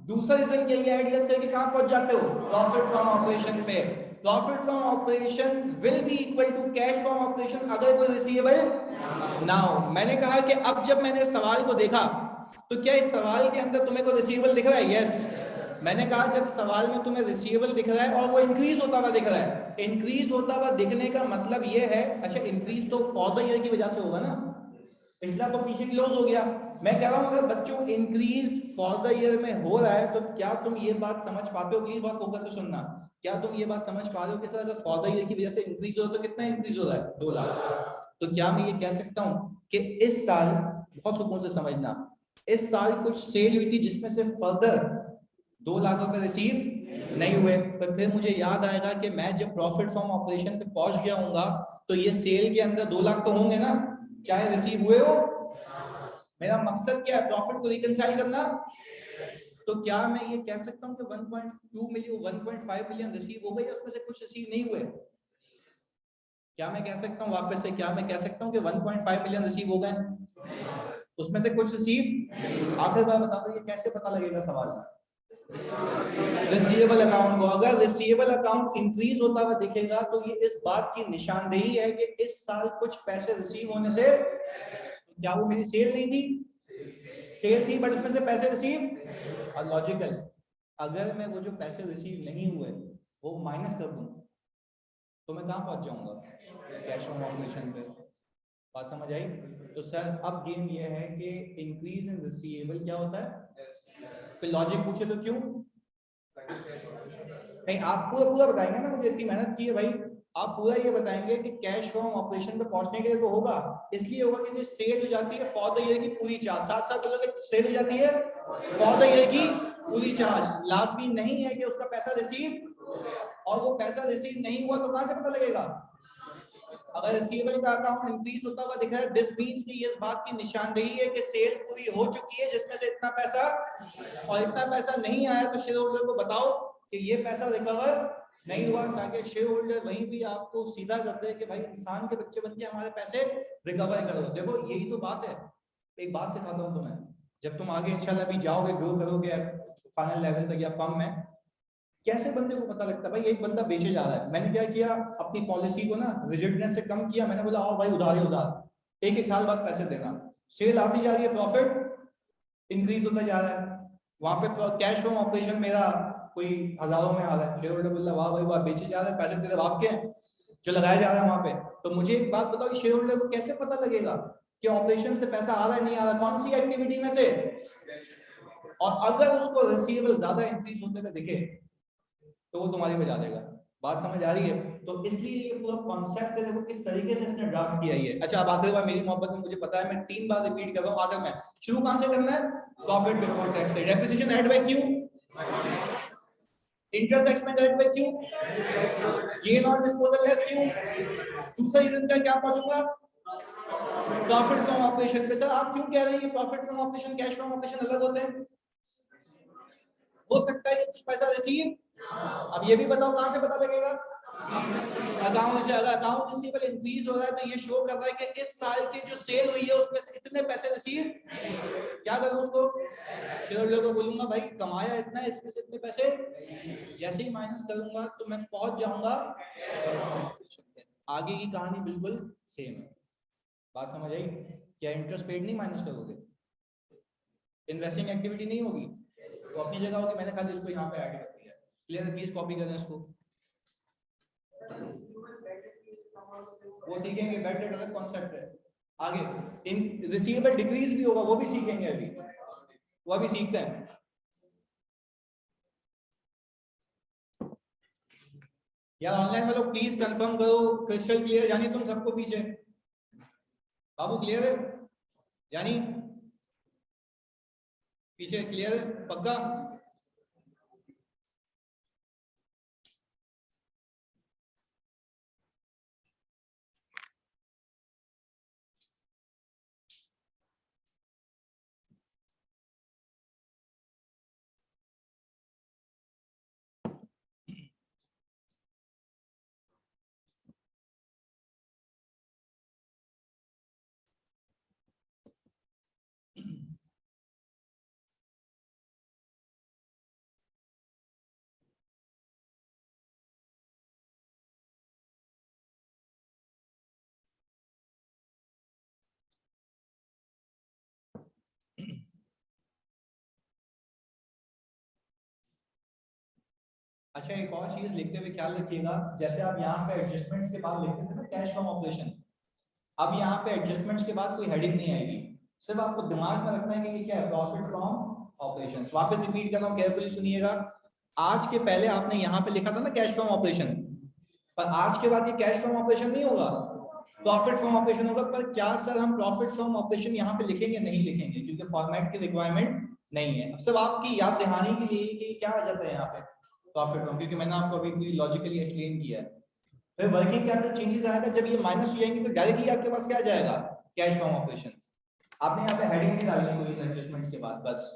दूसरा रीजन क्या है, एड लेस करके कहां पहुंच जाते हो, प्रॉफिट फ्रॉम ऑपरेशन पे। Profit from operation will be equal to cash from operation अगर कोई रिसीवेबल ना हो। मैंने कहा कि अब जब मैंने सवाल को देखा तो क्या इस सवाल के अंदर तुम्हें कोई रिसीवेबल दिख रहा है, यस। मैंने कहा जब सवाल में तुम्हें रिसीवेबल दिख रहा है और वो इंक्रीज होता हुआ दिख रहा है, इंक्रीज होता हुआ दिखने का मतलब ये है, अच्छा इंक्रीज तो फॉर द ईयर की वजह से होगा ना, पिछला तो पीछे क्लोज हो गया। मैं कह रहा हूं अगर बच्चों इंक्रीज फॉर द ईयर में हो रहा है तो क्या तुम ये बात समझ पाते हो, प्लीज बात फोकस से सुनना, क्या तुम ये बात समझ पा रहे हो कि सर अगर फॉर द ईयर की वजह से इंक्रीज हो रहा है तो कितना इंक्रीज हो रहा है, 2 लाख। तो क्या मैं ये कह सकता हूं कि इस साल, बहुत सुकून से समझना, इस साल कुछ सेल हुई थी जिसमें से फर्दर 2 लाख रुपए रिसीव नहीं हुए, पर फिर मुझे याद आएगा कि मैं जब प्रॉफिट फ्रॉम ऑपरेशन पे पहुंच गया हूंगा तो ये सेल के अंदर 2 लाख तो होंगे ना, चाहे रिसीव हुए हो। मेरा मकसद क्या है, प्रॉफिट को रिकंसाइल करना। तो क्या मैं ये कह सकता हूं कि 1.2 मिलियन 1.5 मिलियन रिसीव हो गए, उसमें से कुछ रिसीव नहीं हुए? क्या मैं कह सकता हूं वापस से, क्या मैं कह सकता हूं कि 1.5 मिलियन रिसीव हो गए, उसमें से कुछ रिसीव? आखिर बार बता दो ये कैसे पता लगेगा सवाल में, रिसीवेबल अकाउंट को। अगर रिसीवेबल अकाउंट इंक्रीज होता हुआ दिखेगा तो ये इस बात की निशानदेही है कि इस साल कुछ पैसे रिसीव होने से, क्या वो मेरी सेल नहीं थी? सेल थी बट उसमें से पैसे रिसीव। और लॉजिकल, अगर मैं वो जो पैसे रिसीव नहीं हुए वो माइनस कर दूं तो मैं कहां पहुंच जाऊंगा? कैश फ्रॉम ऑपरेशन पे। बात समझ आई? तो सर अब गेम ये है कि इंक्रीज इन रिसीवेबल क्या होता है? फिर लॉजिक पूछे तो क्यों नहीं? आप पूरा पूरा बताएंगे ना, मुझे इतनी मेहनत की है भाई, आप पूरा ये बताएंगे कि कैश फ्रॉम ऑपरेशन पे पहुंचने के लिए तो होगा, इसलिए होगा क्योंकि सेल हो जाती है फॉर द ईयर की पूरी चार्ज। साथ साथ बोलोगे सेल हो जाती है फॉर द ईयर की पूरी चार्ज। लाजमी नहीं है कि उसका पैसा रिसीव, और वो पैसा रिसीव नहीं हुआ तो कहां से पता लगेगा? अगर रिसीवेबल का अकाउंट इंक्रीज होता हुआ दिखा है, दिस मींस कि ये इस बात की निशानदेही है कि सेल पूरी हो चुकी है जिसमें से इतना पैसा, और इतना पैसा नहीं आया तो शेयर होल्डर को बताओ कि ये पैसा रिकवर नहीं हुआ, ताकि शेयर होल्डर वहीं भी आपको सीधा करते हैं कि भाई इंसान के बच्चे बन के हमारे पैसे रिकवर करो। देखो यही तो बात है। एक बात सिखाता हूँ तुम्हें, जब तुम आगे इंशाल्लाह भी जाओगे, ग्रो करोगे फाइनल लेवल तक या फर्म में, कैसे बंदे को पता लगता है भाई एक बंदा बेचे जा रहा है? मैंने क्या किया, अपनी पॉलिसी को ना रिजिडनेस से कम किया। मैंने बोला आओ भाई उधार ही उधार, एक एक साल बाद पैसे देना। सेल आती जा रही है, प्रॉफिट इंक्रीज होता जा रहा है, वहां पे कैश फ्रॉम ऑपरेशन मेरा कोई हजारों में आ रहा है। शेयर होल्डर बोल रहा है वाह भाई वाह, बेचे जा रहे हैं, पैसे तेरे बाप के हैं जो लगाया जा रहा है वहां पे। तो मुझे एक बात बताओ, शेयर होल्डर को कैसे पता लगेगा कि ऑपरेशन से पैसा आ रहा है नहीं आ रहा, कौन सी एक्टिविटी में से? और अगर उसको रिसीवेबल ज्यादा इंक्रीज होते हुए दिखे तो वो तुम्हारी बजा देगा। बात समझ आ रही है? तो इसलिए ये पूरा कॉन्सेप्ट है, देखो किस तरीके से इसने ड्राफ्ट किया है। अच्छा अब आखिरी बार, मेरी मोहब्बत में मुझे पता है मैं 3 बार रिपीट कर रहा हूं, आखिर में शुरू कहां से करना है? प्रॉफिट बिफोर टैक्स से। Depreciation add by Q, interest expense add by Q, gain on disposal less Q. दूसरा रीजन का क्या पहुंचूंगा? प्रॉफिट फ्रॉम ऑपरेशन पे। सर आप क्यों कह रहे हैं कि profit from operation cash from operation अलग होते हैं? हो सकता है कि कुछ पैसा रिसीव, अब ये भी बताओ कहां से पता लगेगा? अकाउंट से। अगर अकाउंट रिसीवेबल इंक्रीज हो रहा है तो ये शो कर रहा है कि इस साल की जो सेल हुई है उसमें से इतने पैसे रिसीव। क्या करूं उसको? शेयर होल्डर को बोलूंगा भाई कमाया इतना है, इसमें से इतने पैसे, जैसे ही माइनस करूंगा तो मैं पहुंच जाऊंगा। आगे की कहानी बिल्कुल सेम है। बात समझ आई? क्या इंटरेस्ट पेड नहीं माइनस करोगे? इन्वेस्टिंग एक्टिविटी नहीं होगी तो अपनी जगह होगी, मैंने खाली इसको यहाँ पे ऐड कर दिया है। क्लियर है? प्लीज कॉपी करें इसको, वो सीखेंगे। बैड डेट अलग कॉन्सेप्ट है। आगे इन रिसीवेबल डिक्रीज भी होगा, वो भी सीखेंगे अभी, वो अभी सीखते हैं। यार ऑनलाइन वालों प्लीज कंफर्म करो, क्रिस्टल क्लियर? यानी तुम सबको पीछे, बाबू क्लियर है? यानी पीछे क्लियर है पक्का? अच्छा एक और चीज लिखते हुए ख्याल रखिएगा, जैसे आप यहाँ पे एडजस्टमेंट्स के बाद लिखते थे ना कैश फ्रॉम ऑपरेशन, अब यहाँ पे एडजस्टमेंट्स के बाद कोई हेडिंग नहीं आएगी। सिर्फ आपको दिमाग में रखना है कि ये क्या है, प्रॉफिट फ्रॉम ऑपरेशंस। वापस रिपीट कर रहा हूँ, केयरफुली सुनिएगा। आज के पहले आपने यहाँ पे लिखा था ना कैश फ्रॉम ऑपरेशन, पर आज के बाद ये कैश फ्रॉम ऑपरेशन नहीं होगा, प्रॉफिट फ्रॉम ऑपरेशन होगा। पर क्या सर हम प्रॉफिट फ्रॉम ऑपरेशन यहाँ पे लिखेंगे? नहीं लिखेंगे, क्योंकि फॉर्मेट की रिक्वायरमेंट नहीं है। अब सब आपकी याद दहानी के लिए कि क्या आ जाता है यहाँ पे प्रॉफिट फ्रॉम, क्योंकि मैंने आपको अभी पूरी लॉजिकली एक्सप्लेन किया है। फिर वर्किंग कैपिटल चेंजेस आएगा, जब ये माइनस हो जाएंगे तो डायरेक्टली आपके पास क्या आ जाएगा? Cash from operation. आपने यहाँ पे हेडिंग नहीं डालनी कोई एडजस्टमेंट्स के बाद, बस।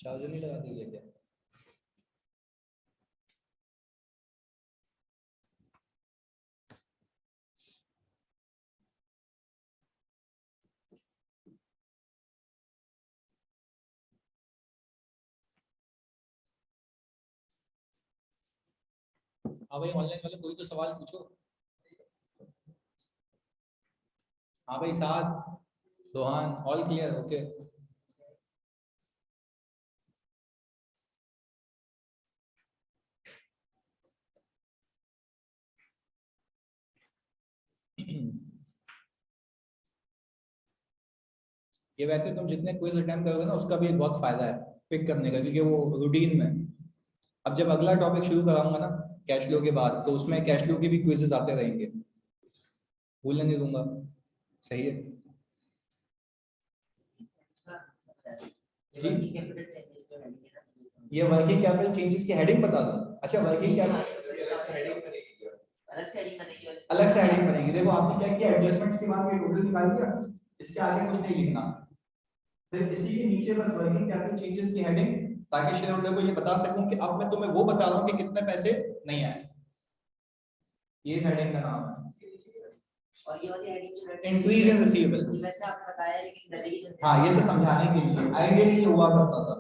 चार्जर नहीं लगा दी क्या? हाँ भाई ऑनलाइन वाले कोई तो सवाल पूछो। हाँ भाई साथ सोहान ऑल क्लियर ओके। ये वैसे तुम जितने क्विज अटेम्प्ट करोगे ना उसका भी एक बहुत फायदा है पिक करने का, क्योंकि वो रूटीन में। अब जब अगला टॉपिक शुरू कराऊंगा ना कैश फ्लो के बाद, तो उसमें कैश फ्लो के भी क्विजेस आते रहेंगे, भूलने नहीं दूंगा। सही है जी। ये वर्किंग कैपिटल चेंजेस की हेडिंग बता दो। अच्छा वर्किंग कैपिटल अलग से हेडिंग बनेगी। देखो आपने क्या किया, एडजस्टमेंट्स के बाद ये टोटल निकाल दिया, इसके आगे कुछ नहीं लिखना, फिर इसी के नीचे बस वर्किंग कैपिटल चेंजेस की हेडिंग, ताकि शेयर होल्डर को ये बता सकूं कि अब मैं तुम्हें वो बता रहा हूं कि कितने पैसे नहीं आए। ये हेडिंग का नाम है। और ये वाली हेडिंग इंक्रीज इन रिसीवेबल, वैसे आपने बताया लेकिन डलेगी। हाँ ये तो समझाने के लिए आइडियली ये हुआ करता था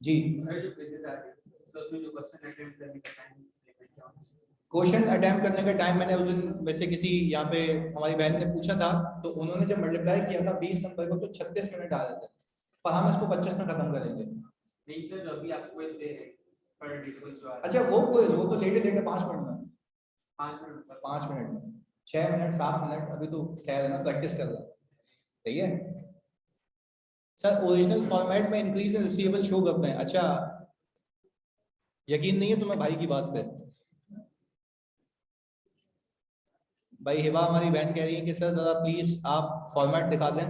जी। क्वेश्चन अटेम्प्ट करने का टाइम मैंने उस दिन वैसे किसी यहाँ पे हमारी बहन ने पूछा था, तो उन्होंने जब मल्टीप्लाई किया था 20 नंबर को तो 36 मिनट आ रहे थे, पर हम इसको 25 में खत्म करेंगे। नहीं सर अभी आपको क्विज दे रहे हैं पर डिटेल्स जो अच्छा वो क्विज वो तो लेट 5 मिनट में 5 मिनट में 6 मिनट 7 मिनट अभी तो खैर है ना, प्रैक्टिस कर रहा है। सही है सर। ओरिजिनल फॉर्मेट में इंक्रीज इन रिसीवेबल शो करते हैं। अच्छा यकीन नहीं है तुम्हें भाई की बात पे? भाई हिबा हमारी बहन कह रही है कि सर जरा प्लीज आप फॉर्मेट दिखा दें।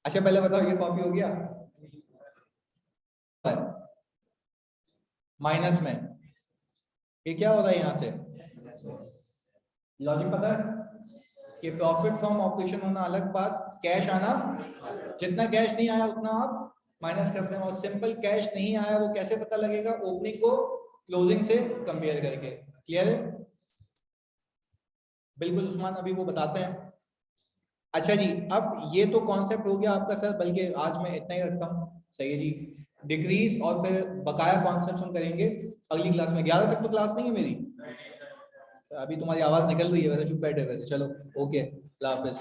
अच्छा पहले बताओ ये कॉपी हो गया माइनस में, ये क्या हो रहा है यहाँ से? लॉजिक पता है कि प्रॉफिट फ्रॉम ऑपरेशन होना अलग बात, कैश आना, जितना कैश नहीं आया उतना आप माइनस करते हैं। और सिंपल कैश नहीं आया वो कैसे पता लगेगा? ओपनिंग को क्लोजिंग से कंपेयर करके। क्लियर है? बिल्कुल उस्मान अभी वो बताते हैं। अच्छा जी अब ये तो कॉन्सेप्ट हो गया आपका सर, बल्कि आज मैं इतना ही रखता हूँ। सही है जी। डिक्रीज और फिर बकाया कॉन्सेप्ट हम करेंगे अगली क्लास में। 11 तक तो क्लास नहीं है मेरी, अभी तुम्हारी आवाज निकल रही है, वैसे चुप बैठे हुए थे। चलो ओके, अल्लाह हाफिज।